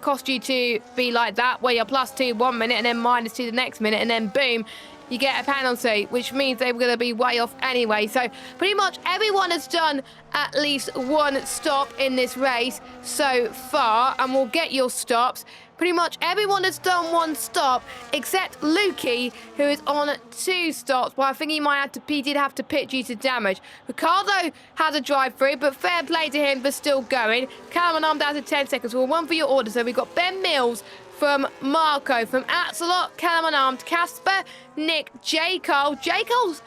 cost you to be like that, where you're +2 1 minute and then -2 the next minute, and then boom, you get a penalty, which means they're going to be way off anyway. So pretty much everyone has done at least one stop in this race so far, and we'll get your stops. Pretty much everyone has done one stop except Lukey, who is on 2 stops. Well, I think he did have to pit due to damage. Ricardo has a drive-through, but fair play to him for still going. Callum armed down to 10 seconds. We'll run for your order. So we've got Ben Mills from Marco, from Axelot, Callum unarmed, Casper, Nick, J. Cole. J. Cole's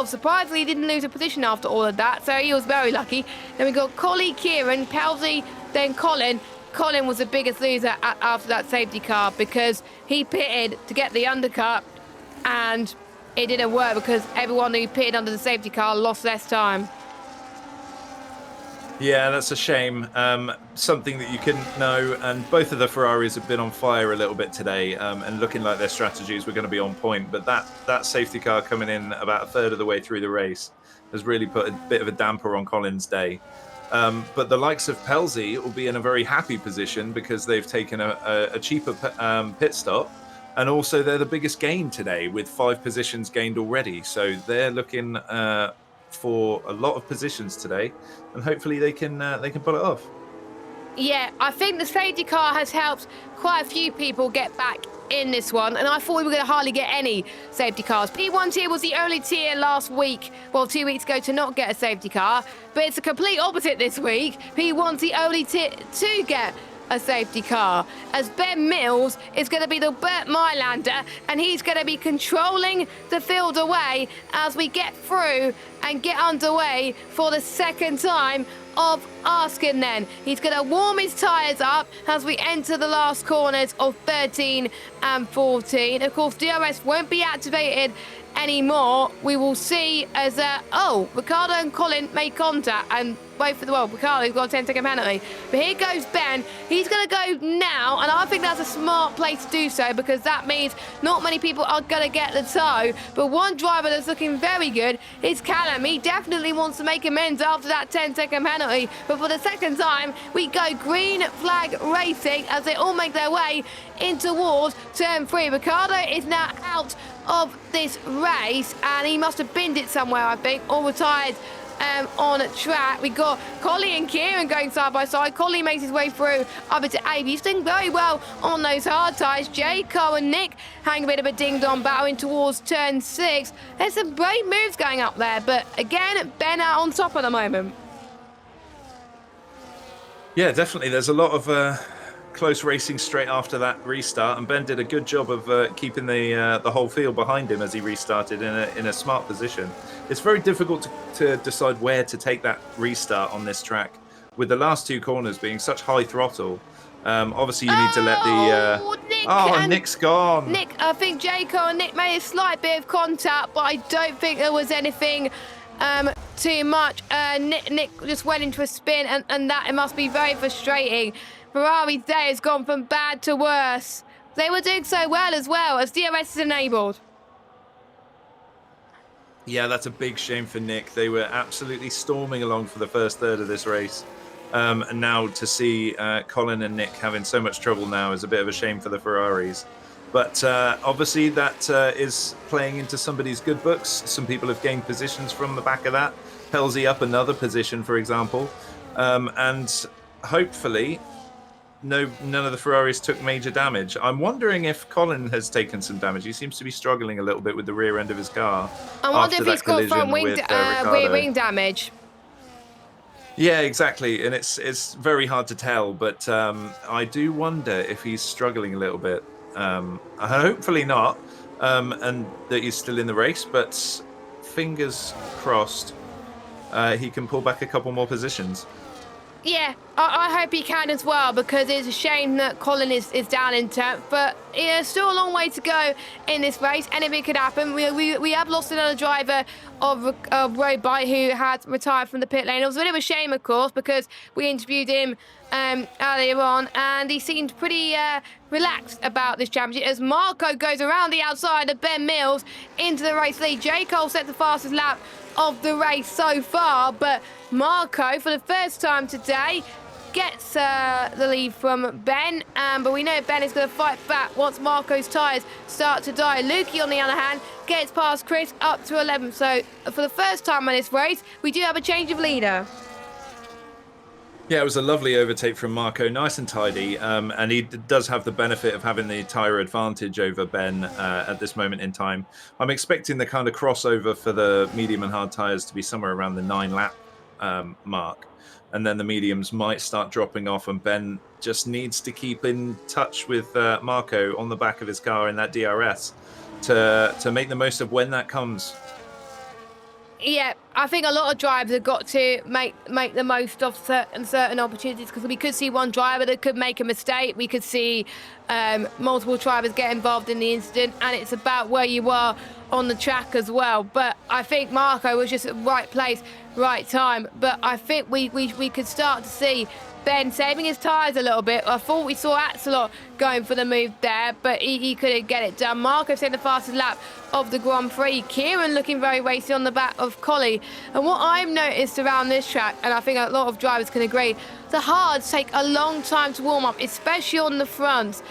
surprisingly, he didn't lose a position after all of that, so he was very lucky. Then we got Collie, Kieran, Pelzy, then Colin. Colin was the biggest loser after that safety car because he pitted to get the undercut, and it didn't work because everyone who pitted under the safety car lost less time. Yeah, that's a shame. Something that you couldn't know, and both of the Ferraris have been on fire a little bit today, and looking like their strategies were going to be on point. But that safety car coming in about a third of the way through the race has really put a bit of a damper on Colin's day. But the likes of Pelzy will be in a very happy position because they've taken a cheaper pit stop, And also, they're the biggest gain today with 5 positions gained already. So they're looking for a lot of positions today, and hopefully they can pull it off. Yeah, I think the safety car has helped quite a few people get back in this one, and I thought we were going to hardly get any safety cars. P1 tier was the only tier last week, well, 2 weeks ago, to not get a safety car, but it's the complete opposite this week. P1's the only tier to get a safety car, as Ben Mills is going to be the Burt Mylander, and he's going to be controlling the field away as we get through and get underway for the second time of asking then. He's going to warm his tyres up as we enter the last corners of 13 and 14. Of course, DRS won't be activated anymore. We will see as, Ricardo and Colin make contact, and both for the world. Ricardo's got a 10-second penalty. But here goes Ben. He's going to go now, and I think that's a smart place to do so, because that means not many people are going to get the toe. But one driver that's looking very good is Callum. He definitely wants to make amends after that 10-second penalty. But for the second time, we go green flag racing as they all make their way in towards turn 3. Ricardo is now out of this race, and he must have binned it somewhere, I think, or retired on track. We got Collie and Kieran going side by side. Collie makes his way through over to Abe. He's doing very well on those hard tyres. Jay, Cole and Nick having a bit of a ding-dong battle in towards turn 6. There's some brave moves going up there, but again, Ben out on top at the moment. Yeah, definitely. There's a lot of close racing straight after that restart, and Ben did a good job of keeping the whole field behind him as he restarted in a smart position. It's very difficult to decide where to take that restart on this track, with the last 2 corners being such high throttle. Obviously, you need to let the Nick's gone. Nick, I think Jaco and Nick made a slight bit of contact, but I don't think there was anything too much. Nick just went into a spin, and that it must be very frustrating. Ferrari's day has gone from bad to worse. They were doing so well as DRS is enabled. Yeah, that's a big shame for Nick. They were absolutely storming along for the first third of this race. And now to see Colin and Nick having so much trouble now is a bit of a shame for the Ferraris. But obviously that is playing into somebody's good books. Some people have gained positions from the back of that. Pelzy up another position, for example. And hopefully none of the Ferraris took major damage. I'm wondering if Colin has taken some damage. He seems to be struggling a little bit with the rear end of his car. I wonder if he's got front rear wing damage. Yeah, exactly. And it's very hard to tell, but I do wonder if he's struggling a little bit. Hopefully not, and that he's still in the race, but fingers crossed he can pull back a couple more positions. Yeah, I hope he can as well, because it's a shame that Colin is down in 10th, but still a long way to go in this race. Anything could happen. We have lost another driver of road bike who had retired from the pit lane. It was a bit of a shame, of course, because we interviewed him earlier on, and he seemed pretty relaxed about this championship as Marco goes around the outside of Ben Mills into the race lead. J. Cole set the fastest lap of the race so far, but Marco, for the first time today, gets the lead from Ben, but we know Ben is going to fight back once Marco's tyres start to die. Lukey, on the other hand, gets past Chris up to 11th. So for the first time in this race, we do have a change of leader. Yeah, it was a lovely overtake from Marco, nice and tidy, and he does have the benefit of having the tyre advantage over Ben at this moment in time. I'm expecting the kind of crossover for the medium and hard tyres to be somewhere around the 9-lap mark, and then the mediums might start dropping off, and Ben just needs to keep in touch with Marco on the back of his car in that DRS to make the most of when that comes. Yeah, I think a lot of drivers have got to make the most of certain opportunities, because we could see one driver that could make a mistake. We could see multiple drivers get involved in the incident, and it's about where you are on the track as well. But I think Marco was just at the right place, right time. But I think we could start to see Ben saving his tyres a little bit. I thought we saw Axelot going for the move there, but he couldn't get it done. Marco set the fastest lap of the Grand Prix. Kieran looking very racy on the back of Collie. And what I've noticed around this track, and I think a lot of drivers can agree, the hards take a long time to warm up, especially on the fronts.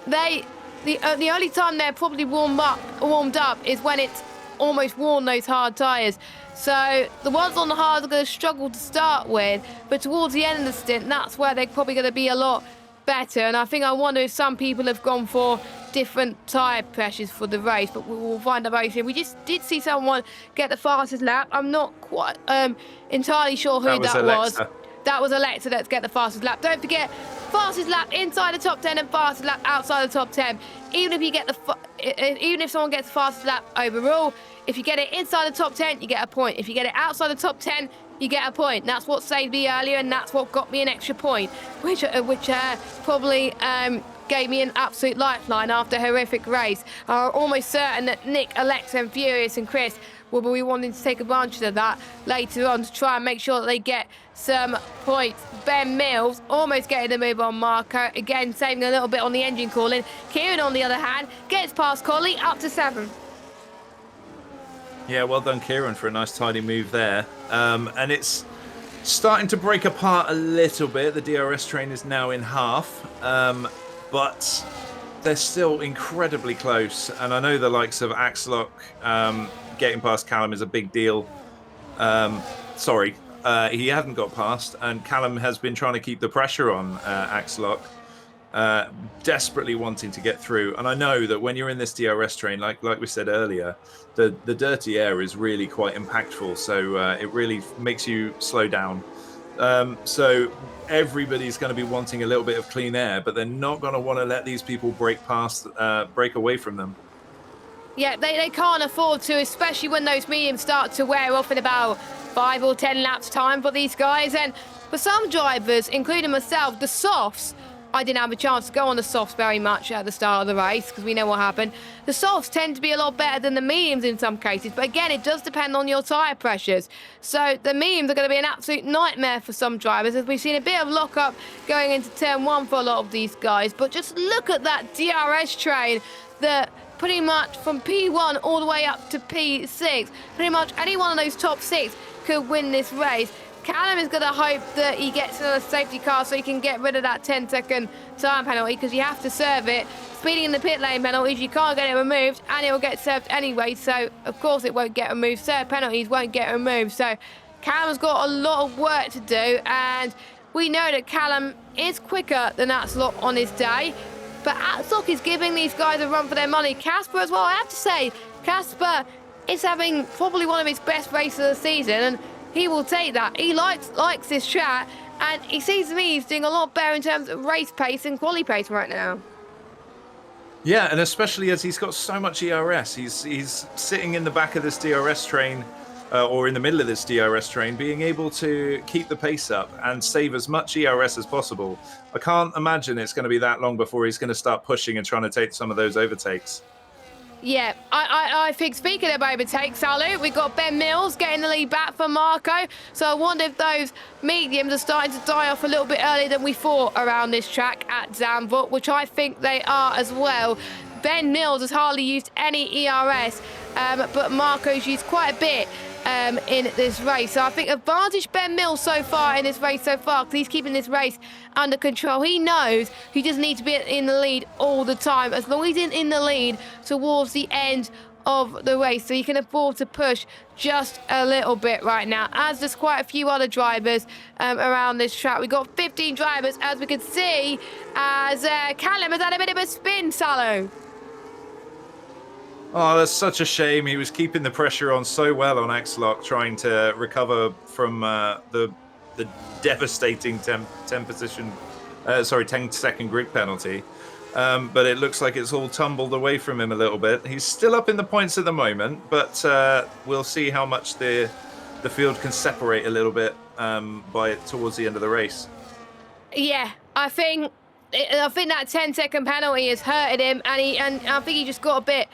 They the only time they're probably warmed up is when it's almost worn those hard tyres. So the ones on the hard are going to struggle to start with, but towards the end of the stint, that's where they're probably going to be a lot better. And I wonder if some people have gone for different tyre pressures for the race, but we'll find out very soon. We just did see someone get the fastest lap. I'm not quite entirely sure who that was. That was Alexa that's get the fastest lap. Don't forget, fastest lap inside the top 10 and fastest lap outside the top 10. Even if someone gets the fastest lap overall, if you get it inside the top 10, you get a point. If you get it outside the top 10, you get a point. That's what saved me earlier, and that's what got me an extra point, which probably gave me an absolute lifeline after a horrific race. I'm almost certain that Nick, Alexa, and Furious and Chris will be wanting to take advantage of that later on to try and make sure that they get some points. Ben Mills almost getting the move on Marco. Again, saving a little bit on the engine cooling. Kieran, on the other hand, gets past Collie up to 7. Yeah, well done, Kieran, for a nice tidy move there. And it's starting to break apart a little bit. The DRS train is now in half, but they're still incredibly close. And I know the likes of Axelock getting past Callum is a big deal. He hadn't got past, and Callum has been trying to keep the pressure on Axelock, desperately wanting to get through. And I know that when you're in this DRS train, like we said earlier, the dirty air is really quite impactful, so it really makes you slow down. So everybody's going to be wanting a little bit of clean air, but they're not going to want to let these people break away from them. Yeah, they can't afford to, especially when those mediums start to wear off in about 5 or 10 laps time for these guys. And for some drivers, including myself, the softs, I didn't have a chance to go on the softs very much at the start of the race because we know what happened. The softs tend to be a lot better than the mediums in some cases, but again, it does depend on your tyre pressures. So the mediums are going to be an absolute nightmare for some drivers, as we've seen a bit of lock-up going into turn 1 for a lot of these guys. But just look at that DRS train that pretty much from P1 all the way up to P6, pretty much any one of those top 6 could win this race. Callum is going to hope that he gets another safety car so he can get rid of that 10-second time penalty, because you have to serve it. Speeding in the pit lane penalties, you can't get it removed, and it will get served anyway, so of course it won't get removed. Served penalties won't get removed, so Callum's got a lot of work to do, and we know that Callum is quicker than Axelock on his day, but Axelock is giving these guys a run for their money. Casper as well, I have to say, Casper is having probably one of his best races of the season, and he will take that. He likes this track, and he seems to me he's doing a lot better in terms of race pace and quali pace right now. Yeah, and especially as he's got so much ERS. He's sitting in the back of this DRS train, or in the middle of this DRS train, being able to keep the pace up and save as much ERS as possible. I can't imagine it's going to be that long before he's going to start pushing and trying to take some of those overtakes. Yeah, I think, speaking of overtakes, Salu, we've got Ben Mills getting the lead back for Marco. So I wonder if those mediums are starting to die off a little bit earlier than we thought around this track at Zandvoort, which I think they are as well. Ben Mills has hardly used any ERS, but Marco's used quite a bit in this race. So I think advantage Ben Mills so far in this race so far, because he's keeping this race under control. He knows he doesn't need to be in the lead all the time. As long as he's in the lead towards the end of the race, so he can afford to push just a little bit right now, as there's quite a few other drivers around this track. We've got 15 drivers, as we can see, as Callum has had a bit of a spin, Salo. Oh, that's such a shame. He was keeping the pressure on so well on Axelock, trying to recover from the devastating 10-second grid penalty. But it looks like it's all tumbled away from him a little bit. He's still up in the points at the moment, but we'll see how much the field can separate a little bit towards the end of the race. Yeah, I think that 10-second penalty has hurted him, and I think he just got a bit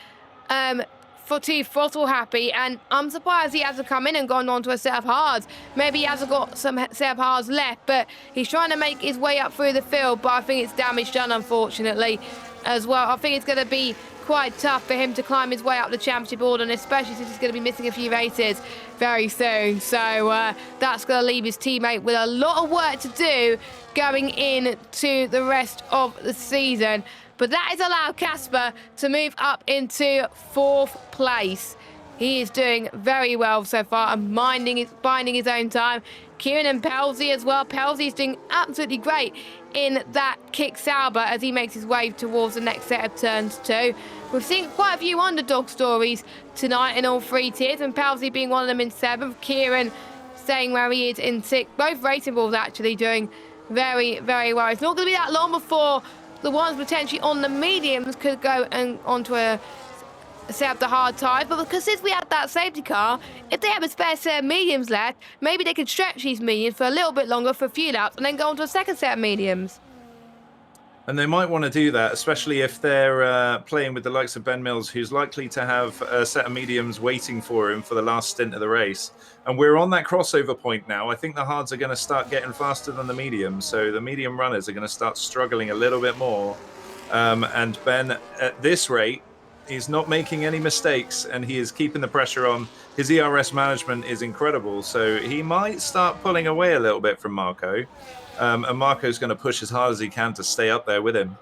too throttle happy, and I'm surprised he hasn't come in and gone on to a set of hards. Maybe he hasn't got some set of hards left, but he's trying to make his way up through the field, but I think it's damage done, unfortunately, as well. I think it's going to be quite tough for him to climb his way up the championship order, and especially since he's going to be missing a few races very soon. So that's going to leave his teammate with a lot of work to do going into the rest of the season. but that has allowed Casper to move up into 4th place. He is doing very well so far and binding his own time. Kieran and Pelzy as well. Pelzy is doing absolutely great in that kick Sauber as he makes his way towards the next set of turns too. We've seen quite a few underdog stories tonight in all 3 tiers, and Pelzy being one of them in 7th. Kieran staying where he is in 6th. Both racing balls actually doing very, very well. It's not going to be that long before the ones potentially on the mediums could go and onto a set up the hard tyres, but because since we had that safety car, if they have a spare set of mediums left, maybe they could stretch these mediums for a little bit longer for a few laps and then go on to a second set of mediums. And they might want to do that, especially if they're playing with the likes of Ben Mills, who's likely to have a set of mediums waiting for him for the last stint of the race. And we're on that crossover point now. I think the hards are going to start getting faster than the mediums, so the medium runners are going to start struggling a little bit more. And Ben, at this rate, he's not making any mistakes, and he is keeping the pressure on. His ERS management is incredible, so he might start pulling away a little bit from Marco. And Marco's going to push as hard as he can to stay up there with him.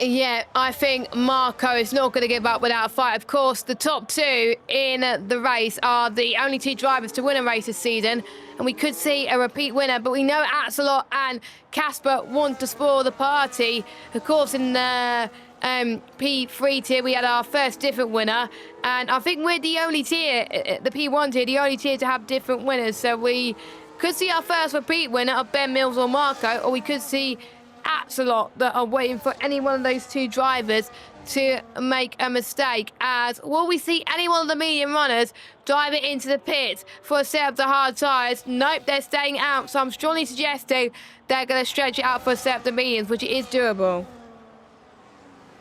Yeah, I think Marco is not going to give up without a fight. Of course, the top 2 in the race are the only 2 drivers to win a race this season, and we could see a repeat winner, but we know Axelot and Casper want to spoil the party. Of course, in the P3 tier, we had our first different winner, and I think we're the only tier, the P1 tier, the only tier to have different winners. So we could see our first repeat winner of Ben Mills or Marco, or we could see Axelot that are waiting for any one of those 2 drivers to make a mistake. As will we see any one of the medium runners drive it into the pits for a set of the hard tyres? Nope, they're staying out, so I'm strongly suggesting they're going to stretch it out for a set of the mediums, which is doable.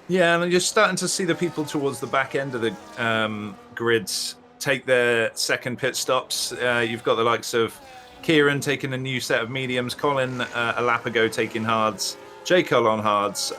Yeah, and you're starting to see the people towards the back end of the grids take their second pit stops. You've got the likes of Kieran taking a new set of mediums, Colin a lap ago taking hards, J. Cole on hards.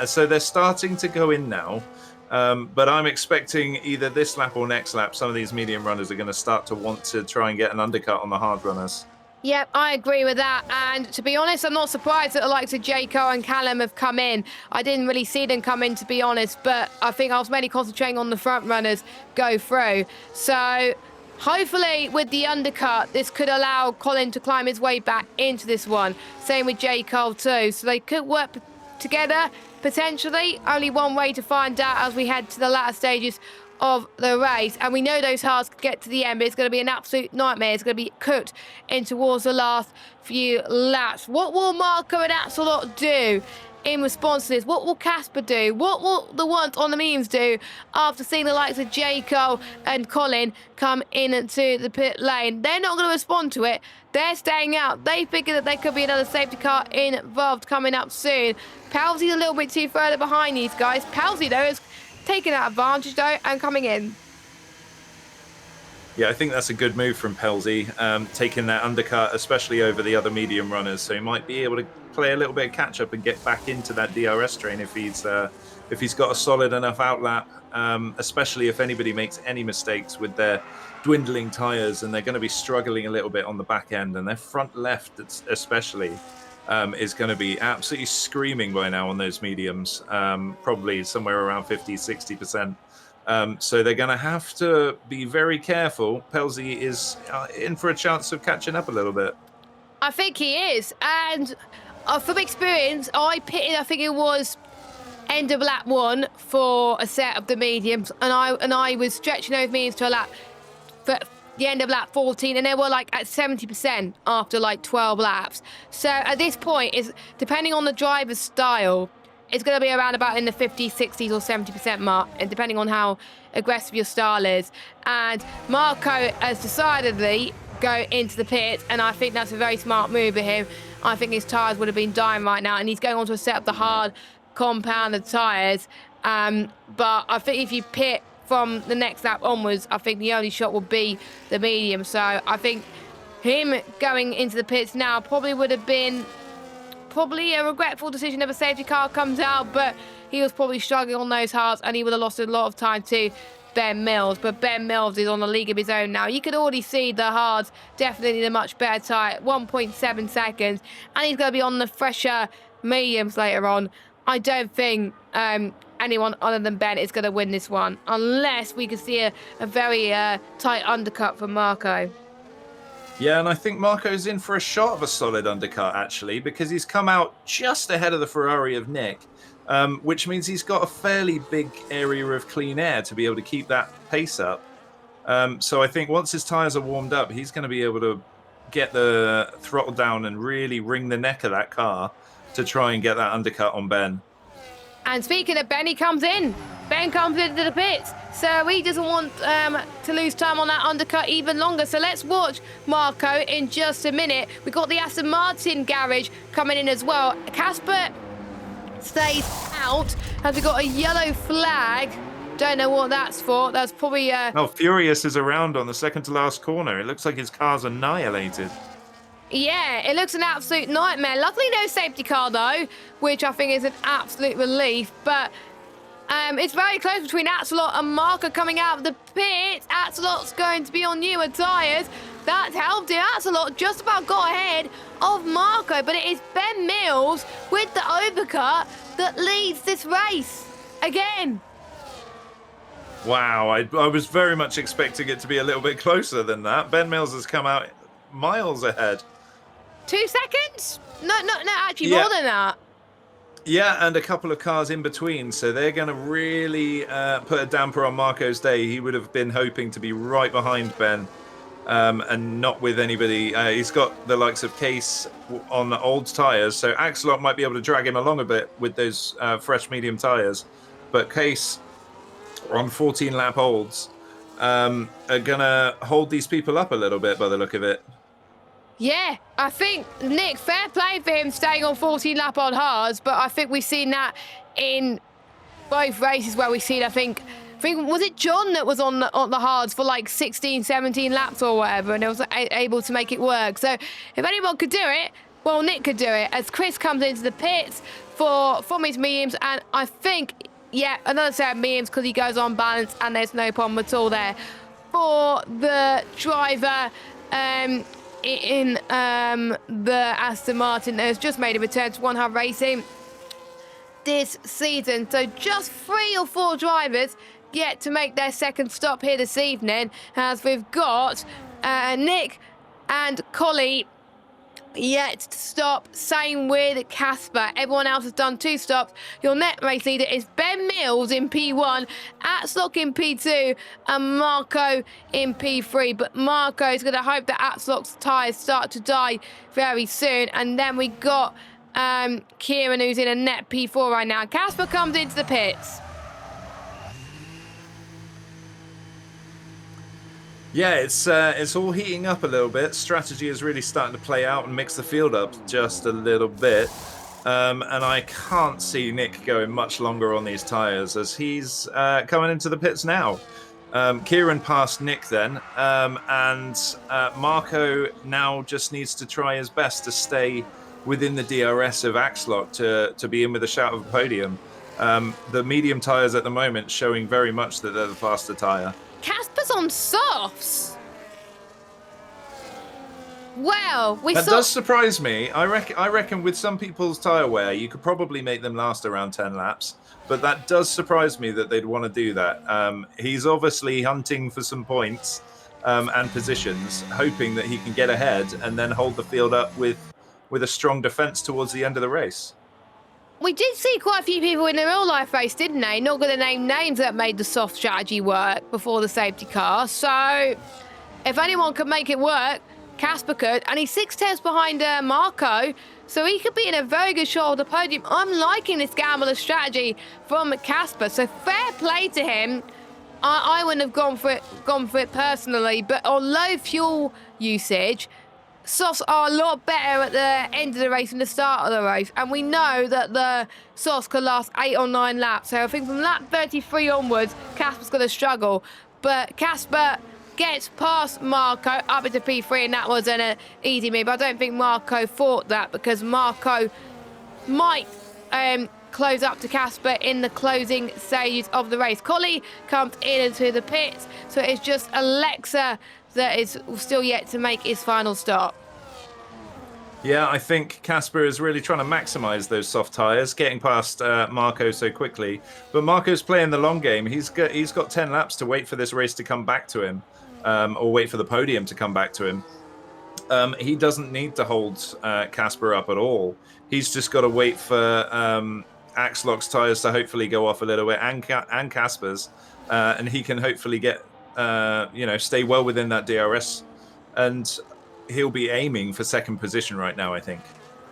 So they're starting to go in now. But I'm expecting either this lap or next lap, some of these medium runners are going to start to want to try and get an undercut on the hard runners. Yep, I agree with that. And to be honest, I'm not surprised that the likes of Jaco and Callum have come in. I didn't really see them come in, to be honest, but I think I was mainly concentrating on the front runners go through. So hopefully with the undercut, this could allow Colin to climb his way back into this one. Same with J. Cole too. So they could work together, potentially. Only one way to find out as we head to the latter stages of the race, and we know those hards could get to the end, but it's going to be an absolute nightmare. It's going to be cooked in towards the last few laps. What will Marco and Axelot do in response to this? What will Casper do? What will the ones on the mediums do after seeing the likes of Jaco and Colin come into the pit lane? They're not going to respond to it. They're staying out. They figure that there could be another safety car involved coming up soon. Pelzy's a little bit too further behind these guys. Pelzy, though, is taking that advantage, though, and coming in. Yeah, I think that's a good move from Pelzy, taking that undercut, especially over the other medium runners. So he might be able to play a little bit of catch up and get back into that DRS train if he's got a solid enough outlap, especially if anybody makes any mistakes with their dwindling tires, and they're going to be struggling a little bit on the back end, and their front left especially is going to be absolutely screaming by now on those mediums, probably somewhere around 50-60%. So they're going to have to be very careful. Pelzy is in for a chance of catching up a little bit. I think he is. And from experience, I pitted, I think it was end of lap 1 for a set of the mediums. And I was stretching those mediums to a lap for the end of lap 14, and they were like at 70% after like 12 laps. So at this point, is depending on the driver's style, it's going to be around about in the 50s, 60s, or 70% mark, and depending on how aggressive your style is. And Marco has decidedly go into the pit, and I think that's a very smart move of him. I think his tyres would have been dying right now, and he's going on to set up the hard compounded tyres. But I think if you pit from the next lap onwards, I think the only shot will be the medium. So I think him going into the pits now probably would have been a regretful decision if a safety car comes out, but he was probably struggling on those hards, and he would have lost a lot of time to Ben Mills. But Ben Mills is on a league of his own now. You could already see the hards definitely a much better tyre, 1.7 seconds, and he's going to be on the fresher mediums later on. I don't think anyone other than Ben is going to win this one, unless we can see a very tight undercut from Marco. Yeah, and I think Marco's in for a shot of a solid undercut, actually, because he's come out just ahead of the Ferrari of Nick, which means he's got a fairly big area of clean air to be able to keep that pace up. So I think once his tyres are warmed up, he's going to be able to get the throttle down and really wring the neck of that car to try and get that undercut on Ben. And speaking of Ben, he comes in. Ben comes into the pits, so he doesn't want to lose time on that undercut even longer. So let's watch Marco in just a minute. We've got the Aston Martin garage coming in as well. Casper stays out as we've got a yellow flag. Don't know what that's for. That's probably... Oh, Furious is around on the second to last corner. It looks like his car's annihilated. Yeah, it looks an absolute nightmare. Luckily, no safety car, though, which I think is an absolute relief. But it's very close between Axelot and Marco coming out of the pit. Axelot's going to be on newer tyres. That's helped him. Axelot just about got ahead of Marco, but it is Ben Mills with the overcut that leads this race again. Wow, I was very much expecting it to be a little bit closer than that. Ben Mills has come out miles ahead. 2 seconds? No, actually more than that. Yeah, and a couple of cars in between, so they're going to really put a damper on Marco's day. He would have been hoping to be right behind Ben and not with anybody. He's got the likes of Case on old tyres, so Axelot might be able to drag him along a bit with those fresh medium tyres. But Case on 14-lap olds are going to hold these people up a little bit by the look of it. Yeah, I think, Nick, fair play for him staying on 14-lap on hards, but I think we've seen that in both races where we've seen, I think was it John that was on the hards for like 16, 17 laps or whatever, and it was able to make it work. So if anyone could do it, well, Nick could do it, as Chris comes into the pits from his mediums, and I think, yeah, another set of mediums because he goes on balance, and there's no problem at all there for the driver in the Aston Martin that has just made a return to One Hub Racing this season. So just 3 or 4 drivers yet to make their second stop here this evening, as we've got Nick and Collie yet to stop. Same with Casper. Everyone else has done 2 stops. Your net race leader is Ben Mills in P1, Axelot in P2, and Marco in P3. But Marco is going to hope that Axelot's tyres start to die very soon. And then we got Kieran, who's in a net P4 right now. Casper comes into the pits. Yeah, it's all heating up a little bit. Strategy is really starting to play out and mix the field up just a little bit. And I can't see Nick going much longer on these tyres as he's coming into the pits now. Kieran passed Nick then, and Marco now just needs to try his best to stay within the DRS of Axelot to be in with a shout of a podium. The medium tyres at the moment showing very much that they're the faster tyre. Casper's on softs. Well, that does surprise me. I reckon with some people's tyre wear, you could probably make them last around 10 laps. But that does surprise me that they'd want to do that. He's obviously hunting for some points and positions, hoping that he can get ahead and then hold the field up with a strong defence towards the end of the race. We did see quite a few people in the real-life race, didn't they? Not going to name names that made the soft strategy work before the safety car. So if anyone could make it work, Casper could. And he's 6 tenths behind Marco, so he could be in a very good shot of the podium. I'm liking this gambler strategy from Casper, so fair play to him. I wouldn't have gone for it personally, but on low fuel usage, softs are a lot better at the end of the race than the start of the race, and we know that the softs can last 8 or 9 laps. So I think from lap 33 onwards, Casper's going to struggle. But Casper gets past Marco up into P3, and that was an easy move. I don't think Marco thought that, because Marco might close up to Casper in the closing stages of the race. Collie comes into the pits, so it's just Alexa that is still yet to make his final stop. Yeah, I think Casper is really trying to maximize those soft tires, getting past Marco so quickly. But Marco's playing the long game. He's got 10 laps to wait for this race to come back to him, or wait for the podium to come back to him. He doesn't need to hold Casper up at all. He's just got to wait for Axlock's tires to hopefully go off a little bit, and Casper's, and he can hopefully get stay well within that DRS, and he'll be aiming for second position right now, I think.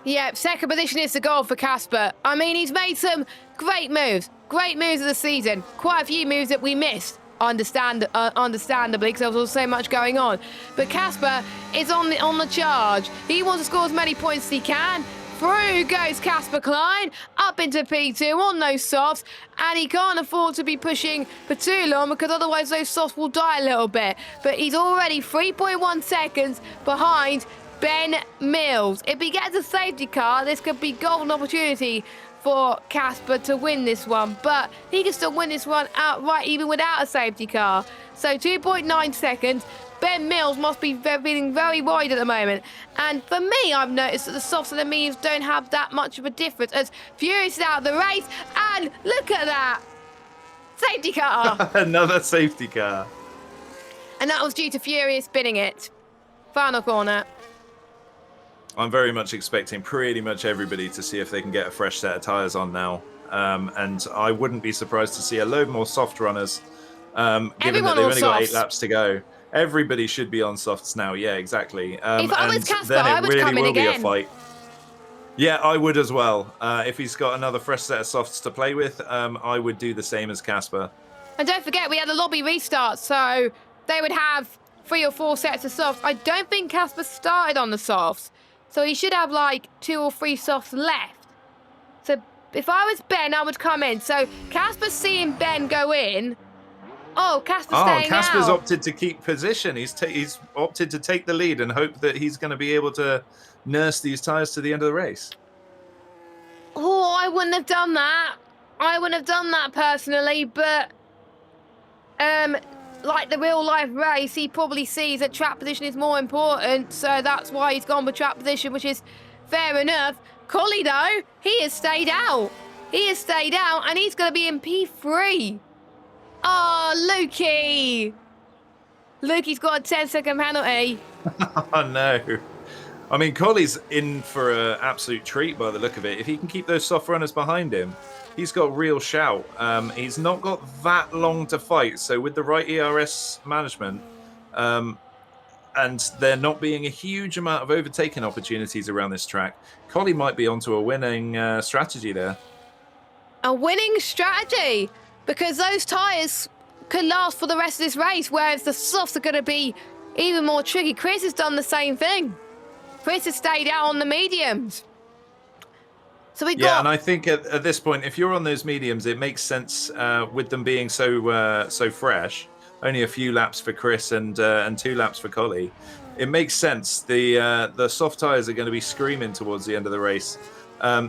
Yeah, second position is the goal for Casper. I mean, he's made some great moves of the season. Quite a few moves that we missed, understandably, because there was so much going on. But Casper is on the charge. He wants to score as many points as he can. Through goes Casper Klein, up into P2 on those softs, and he can't afford to be pushing for too long because otherwise those softs will die a little bit. But he's already 3.1 seconds behind Ben Mills. If he gets a safety car, this could be golden opportunity for Casper to win this one, but he can still win this one outright even without a safety car. So 2.9 seconds. Ben Mills must be feeling very worried at the moment. And for me, I've noticed that the softs and the mediums don't have that much of a difference as Furious is out of the race. And look at that. Safety car. Another safety car. And that was due to Furious spinning it. Final corner. I'm very much expecting pretty much everybody to see if they can get a fresh set of tyres on now. And I wouldn't be surprised to see a load more soft runners, given that they've only got 8 laps to go. Everybody should be on softs now. Yeah, exactly. If I was Casper, then I it would really come in will be a again. fight. Yeah, I would as well. If he's got another fresh set of softs to play with, I would do the same as Casper. And don't forget, we had the lobby restart, so they would have 3 or 4 sets of softs. I don't think Casper started on the softs, so he should have like 2 or 3 softs left. So if I was Ben, I would come in. So Casper's seeing Ben go in. Oh, Casper's staying Casper's out. opted to keep position. He's opted to take the lead and hope that he's going to be able to nurse these tyres to the end of the race. Oh, I wouldn't have done that. I wouldn't have done that personally, but like the real life race, he probably sees that track position is more important, so that's why he's gone with track position, which is fair enough. Collie, though, he has stayed out. He has stayed out, and he's going to be in P3. Oh, Lukey. Lukey's got a 10-second penalty. Oh, no. I mean, Collie's in for an absolute treat by the look of it. If he can keep those soft runners behind him, he's got real shout. He's not got that long to fight, so with the right ERS management, and there not being a huge amount of overtaking opportunities around this track, Collie might be onto a winning strategy there. A winning strategy? Because those tyres could last for the rest of this race, whereas the softs are going to be even more tricky. Chris has done the same thing. Chris has stayed out on the mediums. So we got... Yeah, and I think at this point, if you're on those mediums, it makes sense with them being so fresh. Only a few laps for Chris and 2 laps for Collie. It makes sense. The soft tyres are going to be screaming towards the end of the race.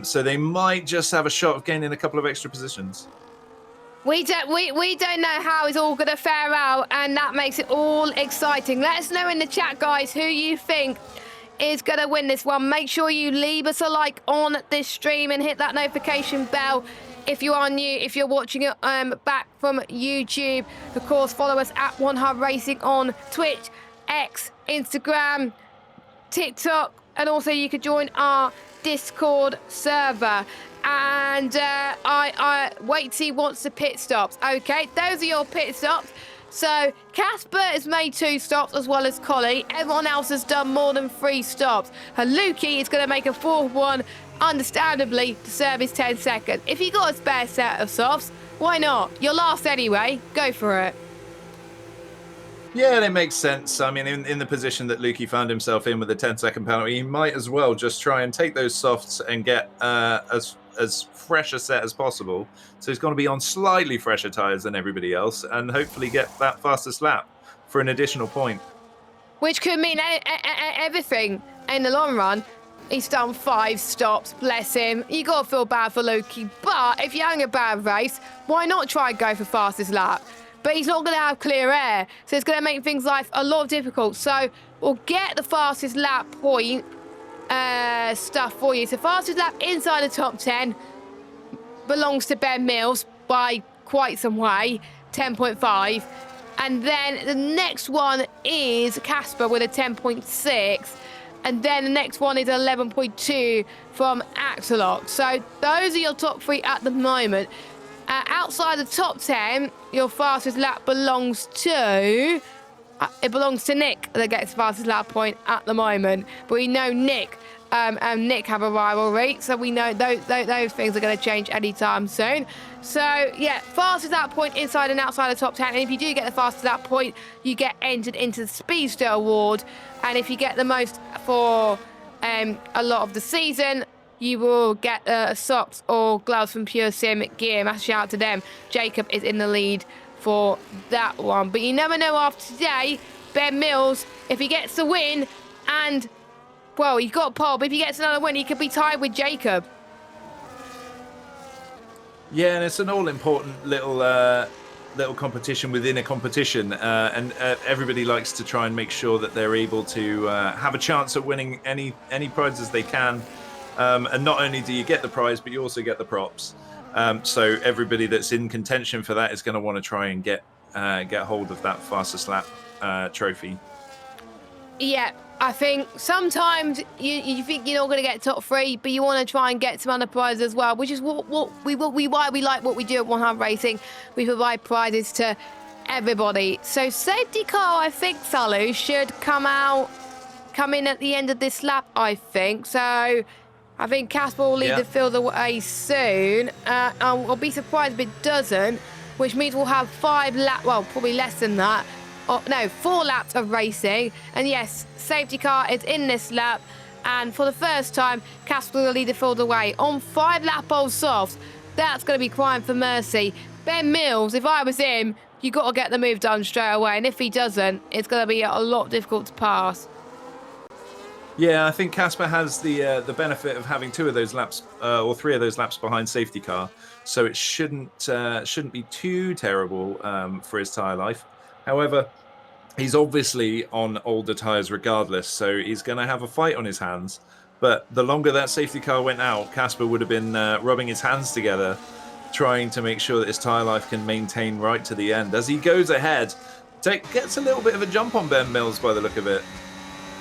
So they might just have a shot of gaining a couple of extra positions. We don't know how it's all going to fare out, and that makes it all exciting. Let us know in the chat, guys, who you think is going to win this one. Make sure you leave us a like on this stream and hit that notification bell if you are new, if you're watching it back from YouTube. Of course, follow us at One Hub Racing on Twitch, X, Instagram, TikTok, and also you could join our Discord server. And I wait to see what's the pit stops. Okay, those are your pit stops. So Casper has made 2 stops as well as Collie. Everyone else has done more than 3 stops. Haluki is going to make a 4th one, understandably, to serve his 10 seconds. If you got a spare set of softs, why not? You're last anyway. Go for it. Yeah, it makes sense. I mean, in the position that Lukey found himself in with a 10-second penalty, he might as well just try and take those softs and get as fresh a set as possible. So he's going to be on slightly fresher tyres than everybody else and hopefully get that fastest lap for an additional point. Which could mean everything in the long run. He's done 5 stops, bless him. You got to feel bad for Lukey. But if you're having a bad race, why not try and go for fastest lap? But he's not going to have clear air, so it's going to make things life a lot difficult. So we'll get the fastest lap point, stuff for you. So fastest lap inside the top 10 belongs to Ben Mills by quite some way, 10.5. And then the next one is Casper with a 10.6. And then the next one is 11.2 from Axelot. So those are your top 3 at the moment. Outside the top 10, your fastest lap belongs to... it belongs to Nick that gets the fastest lap point at the moment. But we know Nick and Nick have a rivalry, so we know those things are going to change anytime soon. So, yeah, fastest lap point inside and outside the top 10. And if you do get the fastest lap point, you get entered into the Speedster Award. And if you get the most for a lot of the season, you will get socks or gloves from Pure Sim Gear. Massive shout out to them. Jacob is in the lead for that one. But you never know after today, Ben Mills, if he gets the win and, well, he's got pole, but if he gets another win, he could be tied with Jacob. Yeah, and it's an all-important little competition within a competition, and everybody likes to try and make sure that they're able to have a chance at winning any prizes they can. And not only do you get the prize, but you also get the props. So everybody that's in contention for that is going to want to try and get hold of that fastest lap trophy. Yeah, I think sometimes you think you're not going to get top 3, but you want to try and get some other prizes as well, which is why we like what we do at 100 Racing. We provide prizes to everybody. So safety car, I think, Salu, should come in at the end of this lap, I think. So I think Casper will lead the field away soon. I'll be surprised if it doesn't, which means we'll have 5 laps, well, probably less than that. Oh, no, 4 laps of racing. And yes, safety car is in this lap. And for the first time, Casper will lead the field away on 5 lap old softs. That's going to be crying for mercy. Ben Mills, if I was him, you got to get the move done straight away. And if he doesn't, it's going to be a lot difficult to pass. Yeah, I think Casper has the benefit of having 2 of those laps or 3 of those laps behind safety car, so it shouldn't be too terrible for his tyre life. However, he's obviously on older tyres regardless, so he's going to have a fight on his hands. But the longer that safety car went out, Casper would have been rubbing his hands together, trying to make sure that his tyre life can maintain right to the end. As he goes ahead, gets a little bit of a jump on Ben Mills by the look of it.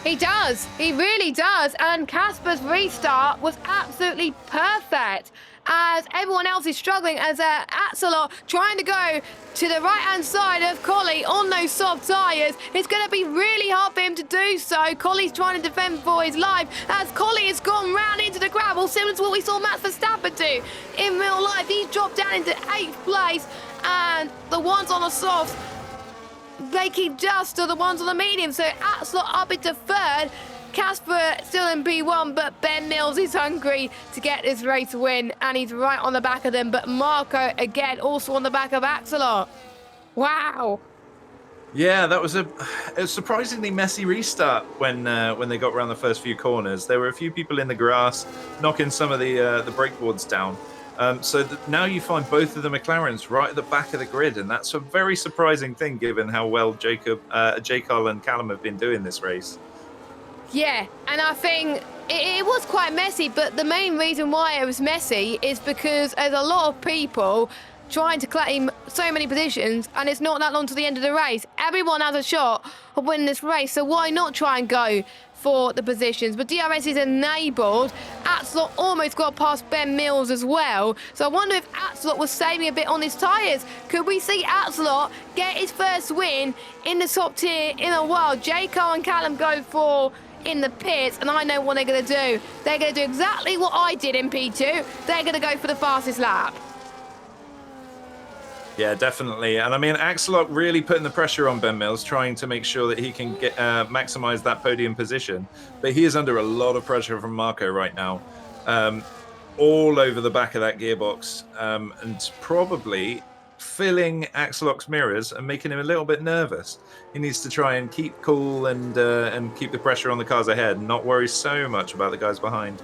He does. He really does. And Casper's restart was absolutely perfect, as everyone else is struggling, as Axelot trying to go to the right-hand side of Collie on those soft tyres. It's going to be really hard for him to do so. Collie's trying to defend for his life, as Collie has gone round into the gravel, similar to what we saw Max Verstappen do in real life. He's dropped down into 8th place, and the ones on the softs, they keep just to the ones on the medium. So Axelot up into 3rd. Casper still in P1, but Ben Mills is hungry to get this race win, and he's right on the back of them. But Marco, again, also on the back of Axelot. Wow. Yeah, that was a surprisingly messy restart when they got around the first few corners. There were a few people in the grass knocking some of the brake boards down. So now you find both of the McLarens right at the back of the grid, and that's a very surprising thing given how well Jake Carl and Callum have been doing this race. Yeah, and I think it was quite messy, but the main reason why it was messy is because there's a lot of people trying to claim so many positions, and it's not that long to the end of the race. Everyone has a shot of winning this race, so why not try and go for the positions? But DRS is enabled. Axelot almost got past Ben Mills as well, so I wonder if Axelot was saving a bit on his tyres. Could we see Axelot get his first win in the top tier in a while? Jaco and Callum go for in the pits, and I know what they're going to do. They're going to do exactly what I did in P2. They're going to go for the fastest lap. Yeah, definitely. And I mean, Axelot really putting the pressure on Ben Mills, trying to make sure that he can get maximize that podium position. But he is under a lot of pressure from Marco right now, all over the back of that gearbox, and probably filling Axelot's mirrors and making him a little bit nervous. He needs to try and keep cool and keep the pressure on the cars ahead and not worry so much about the guys behind.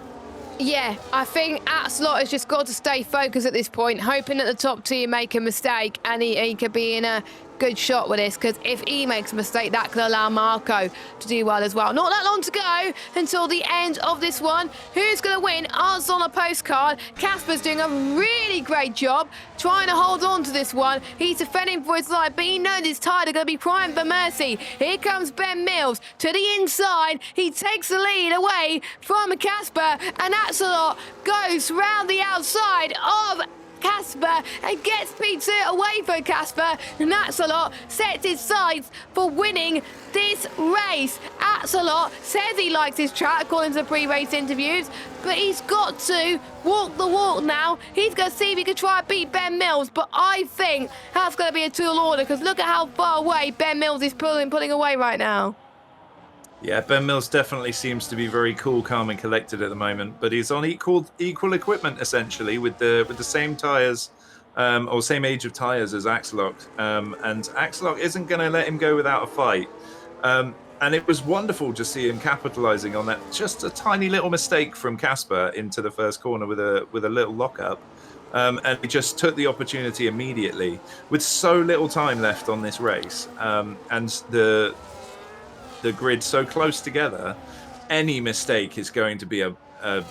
Yeah, I think Axelot has just got to stay focused at this point, hoping that the top tier make a mistake and he could be in a good shot with this, because if he makes a mistake, that could allow Marco to do well as well. Not that long to go until the end of this one. Who's going to win? Answer on a postcard. Casper's doing a really great job trying to hold on to this one. He's defending for his life, but he knows his tide are going to be primed for mercy. Here comes Ben Mills to the inside. He takes the lead away from Casper, and Axelot goes round the outside of Casper and gets pizza away from Casper, and Axelot sets his sights for winning this race. Axelot says he likes his track according to the pre-race interviews, but he's got to walk the walk now. He's going to see if he can try and beat Ben Mills, but I think that's going to be a tall order, because look at how far away Ben Mills is pulling away right now. Yeah, Ben Mills definitely seems to be very cool, calm, and collected at the moment. But he's on equal equipment essentially with the same tires, or same age of tires as Axelot. And Axelot isn't going to let him go without a fight. And it was wonderful to see him capitalizing on that. Just a tiny little mistake from Casper into the first corner with a little lockup. And he just took the opportunity immediately with so little time left on this race. And the grid so close together, any mistake is going to be a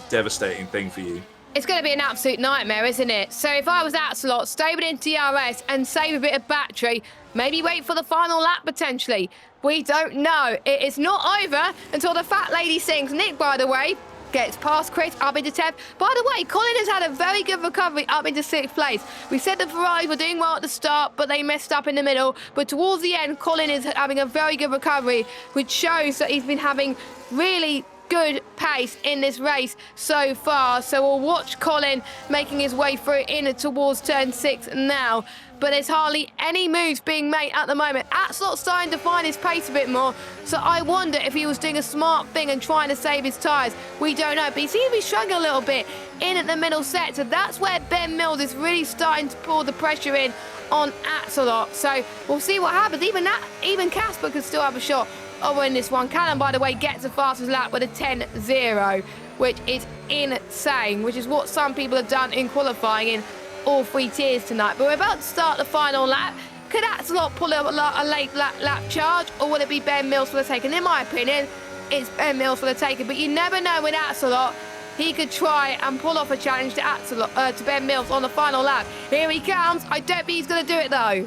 devastating thing for you. It's going to be an absolute nightmare, isn't it? So if I was Axelot, stay within DRS and save a bit of battery, maybe wait for the final lap potentially. We don't know. It is not over until the fat lady sings. Nick, by the way, gets past Chris up into 10th. By the way, Colin has had a very good recovery up into 6th place. We said the Ferraris were doing well at the start, but they messed up in the middle. But towards the end, Colin is having a very good recovery, which shows that he's been having really good pace in this race so far. So we'll watch Colin making his way through in towards turn 6 now. But there's hardly any moves being made at the moment. Axelot's starting to find his pace a bit more, so I wonder if he was doing a smart thing and trying to save his tyres. We don't know, but he seems to be struggling a little bit in at the middle set, so that's where Ben Mills is really starting to pull the pressure in on Axelot. So we'll see what happens. Even Casper could still have a shot of winning this one. Callum, by the way, gets the fastest lap with a 10.0, which is insane, which is what some people have done in qualifying in all 3 tiers tonight. But we're about to start the final lap. Could Axelot pull a late lap charge, or will it be Ben Mills for the taking? In my opinion, it's Ben Mills for the taking, but you never know with Axelot. He could try and pull off a challenge to Axelot, to Ben Mills on the final lap. Here he comes. I don't think he's going to do it though.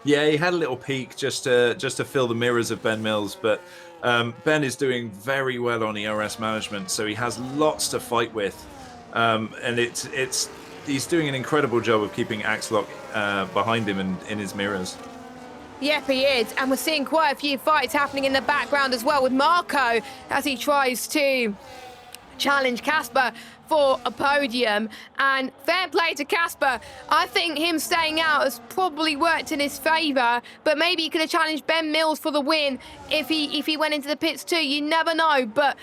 Yeah, he had a little peek just to fill the mirrors of Ben Mills, but Ben is doing very well on ERS management, so he has lots to fight with, and he's doing an incredible job of keeping Axelot behind him in his mirrors. Yep, he is. And we're seeing quite a few fights happening in the background as well with Marco as he tries to challenge Casper for a podium. And fair play to Casper. I think him staying out has probably worked in his favour, but maybe he could have challenged Ben Mills for the win if he went into the pits too. You never know, but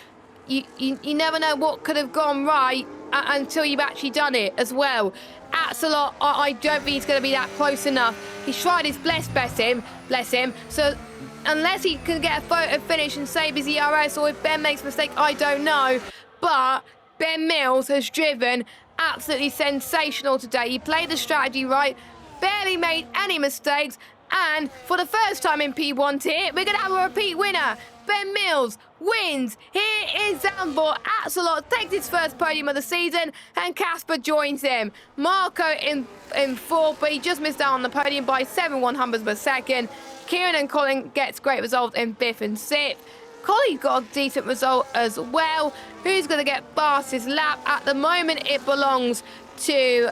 you never know what could have gone right until you've actually done it as well. Axelot, I don't think he's going to be that close enough. He's tried his bless him. So unless he can get a photo finish and save his ERS, or if Ben makes a mistake, I don't know. But Ben Mills has driven absolutely sensational today. He played the strategy right, barely made any mistakes, and for the first time in P1 tier, we're going to have a repeat winner. Ben Mills wins. Here is Zambor. Axelot takes his first podium of the season, and Casper joins him. Marco in 4th, but he just missed out on the podium by 7/100ths of a second. Kieran and Colin gets great results in 5th and 6th. Colin's got a decent result as well. Who's going to get fastest lap? At the moment, it belongs to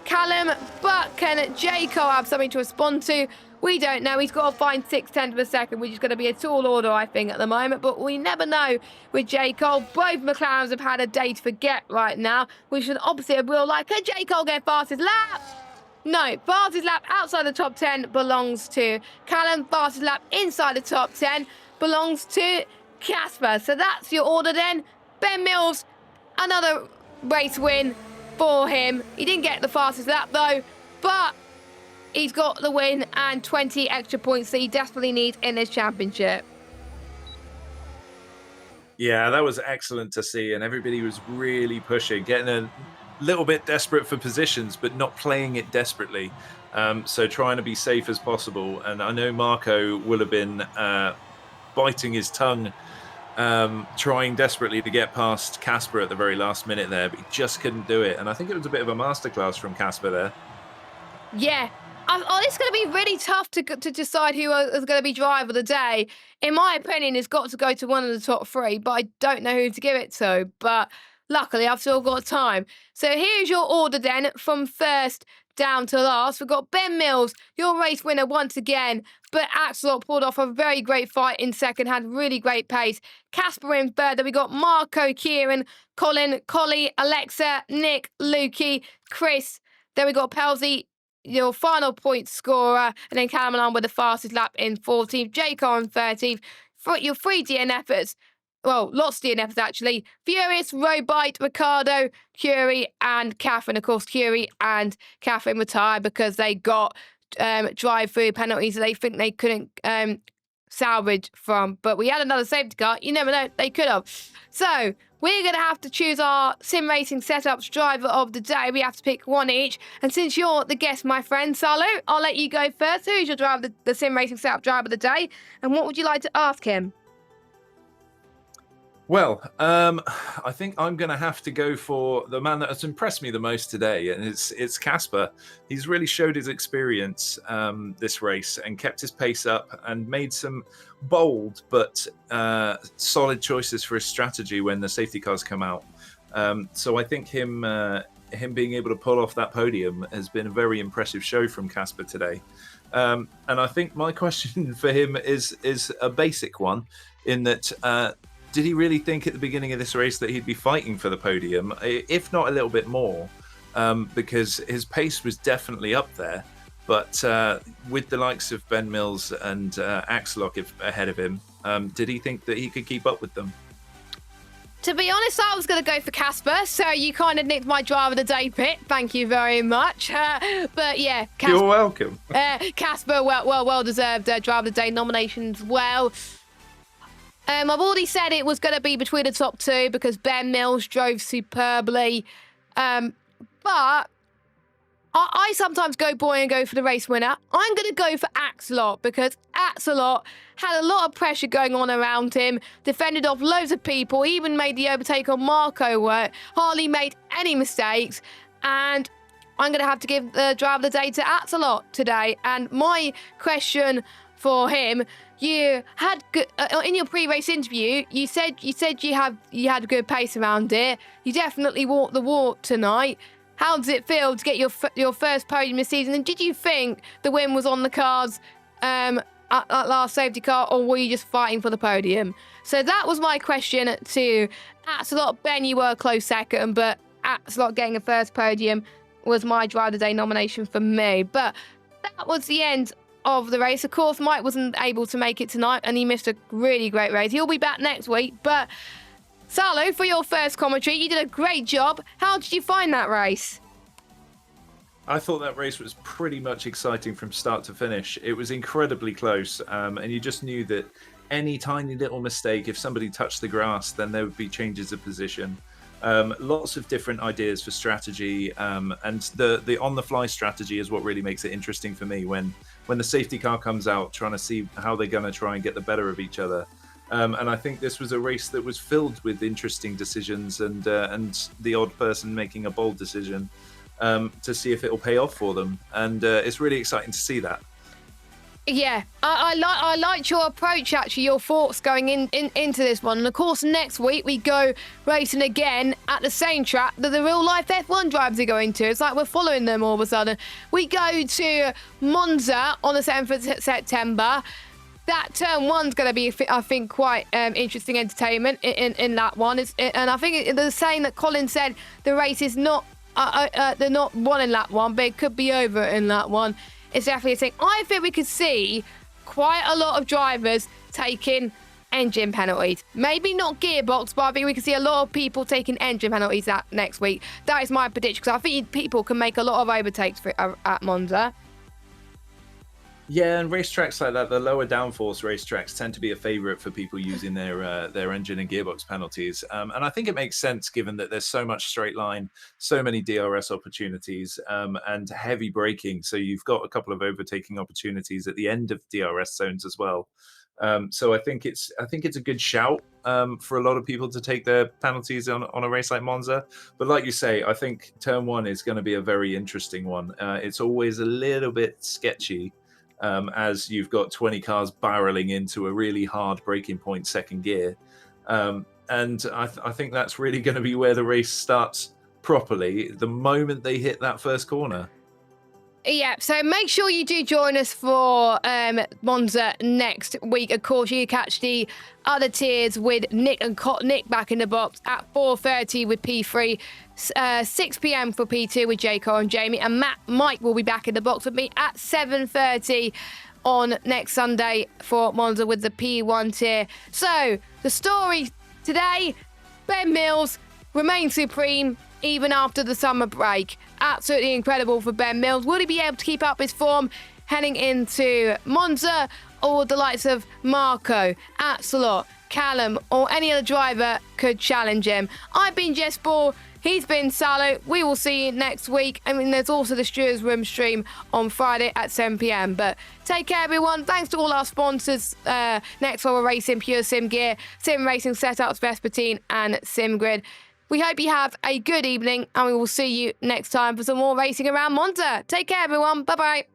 Callum, but can J-Cole have something to respond to? We don't know. He's got to find 6/10 of a second, which is going to be a tall order, I think, at the moment. But we never know with J. Cole. Both McLarens have had a day to forget right now, which is an opposite of real life. Can J. Cole get fastest lap? No. Fastest lap outside the top 10 belongs to Callum. Fastest lap inside the top 10 belongs to Casper. So that's your order then. Ben Mills, another race win for him. He didn't get the fastest lap, though, but he's got the win and 20 extra points that he desperately needs in this championship. Yeah, that was excellent to see, and everybody was really pushing, getting a little bit desperate for positions, but not playing it desperately. So trying to be safe as possible. And I know Marco will have been biting his tongue, trying desperately to get past Casper at the very last minute there, but he just couldn't do it. And I think it was a bit of a masterclass from Casper there. Yeah. It's going to be really tough to decide who is going to be driver of the day. In my opinion, it's got to go to one of the top three, but I don't know who to give it to. But luckily, I've still got time. So here's your order then, from first down to last. We've got Ben Mills, your race winner once again, but Axelot pulled off a very great fight in second, had really great pace. Casper in third. Then we got Marco, Kieran, Colin, Collie, Alexa, Nick, Lukey, Chris. Then we got Pelzy, your final point scorer, and then Cameron with the fastest lap in 14th, Jake on 13th. For your 3 DNFers, well, lots of DNFs actually. Furious, Robite, Ricardo, Curie, and Catherine. Of course, Curie and Catherine retired because they got drive-through penalties that they think they couldn't salvage from. But we had another safety car. You never know, they could have. So we're going to have to choose our sim racing setups driver of the day. We have to pick one each. And since you're the guest, my friend, Salu, I'll let you go first. Who's your driver, the sim racing setup driver of the day? And what would you like to ask him? Well, I think I'm going to have to go for the man that has impressed me the most today, and it's Casper. He's really showed his experience this race and kept his pace up and made some bold but solid choices for his strategy when the safety cars come out. So I think him being able to pull off that podium has been a very impressive show from Casper today. And I think my question for him is a basic one, in that did he really think at the beginning of this race that he'd be fighting for the podium, if not a little bit more? Because his pace was definitely up there. But with the likes of Ben Mills and Axelot ahead of him, did he think that he could keep up with them? To be honest, I was going to go for Casper, so you kind of nicked my driver of the day pick. Thank you very much. But yeah, Casper, you're welcome. Casper, well deserved driver of the day nomination as well. I've already said it was going to be between the top two because Ben Mills drove superbly. But I sometimes go boy and go for the race winner. I'm going to go for Axelot because Axelot had a lot of pressure going on around him, defended off loads of people, even made the overtake on Marco work, hardly made any mistakes, and I'm going to have to give the driver of the day to Axelot today. And my question for him, you had good, in your pre-race interview, you said you had a good pace around it. You definitely walked the walk tonight. How does it feel to get your first podium this season? And did you think the win was on the cards at last safety car, or were you just fighting for the podium? So that was my question to Axelot. Ben, you were a close second, but Axelot getting a first podium was my driver of the day nomination for me. But that was the end of the race. Of course, Mike wasn't able to make it tonight, and he missed a really great race. He'll be back next week. But Salo, for your first commentary, you did a great job. How did you find that race? I thought that race was pretty much exciting from start to finish. It was incredibly close, and you just knew that any tiny little mistake, if somebody touched the grass, then there would be changes of position. Lots of different ideas for strategy, and the on-the-fly strategy is what really makes it interesting for me when the safety car comes out, trying to see how they're going to try and get the better of each other. And I think this was a race that was filled with interesting decisions and the odd person making a bold decision to see if it will pay off for them. And it's really exciting to see that. Yeah, I liked your approach, actually, your thoughts going into this one. And of course, next week we go racing again at the same track that the real life F1 drivers are going to. It's like we're following them all of a sudden. We go to Monza on the 7th of September. That turn one's going to be, I think, quite interesting entertainment in that one. And I think they're saying that Colin said the race is not, they're not won in that one, but it could be over in that one. It's definitely a thing. I think we could see quite a lot of drivers taking engine penalties. Maybe not gearbox, but I think we could see a lot of people taking engine penalties next week. That is my prediction, because I think people can make a lot of overtakes at Monza. Yeah, and racetracks like that, the lower downforce racetracks tend to be a favorite for people using their engine and gearbox penalties. And I think it makes sense given that there's so much straight line, so many DRS opportunities, and heavy braking. So you've got a couple of overtaking opportunities at the end of DRS zones as well. So I think it's a good shout for a lot of people to take their penalties on a race like Monza. But like you say, I think turn one is going to be a very interesting one. It's always a little bit sketchy as you've got 20 cars barreling into a really hard braking point second gear. And I think that's really going to be where the race starts properly the moment they hit that first corner. Yeah, so make sure you do join us for Monza next week. Of course, you catch the other tiers with Nick and Nick back in the box at 4:30 with P3, 6 p.m. for P2 with Jaco and Jamie, and Mike will be back in the box with me at 7:30 on next Sunday for Monza with the P1 tier. So the story today, Ben Mills remains supreme even after the summer break. Absolutely incredible for Ben Mills. Will he be able to keep up his form heading into Monza, or the likes of Marco, Axelot, Callum, or any other driver could challenge him? I've been Jess Ball. He's been Salo. We will see you next week. I mean, there's also the Stewards Room stream on Friday at 7 p.m. But take care, everyone. Thanks to all our sponsors, Next Level Racing, Pure Sim Gear, Sim Racing Setups, Vespertine, and SimGrid. We hope you have a good evening, and we will see you next time for some more racing around Monza. Take care, everyone. Bye-bye.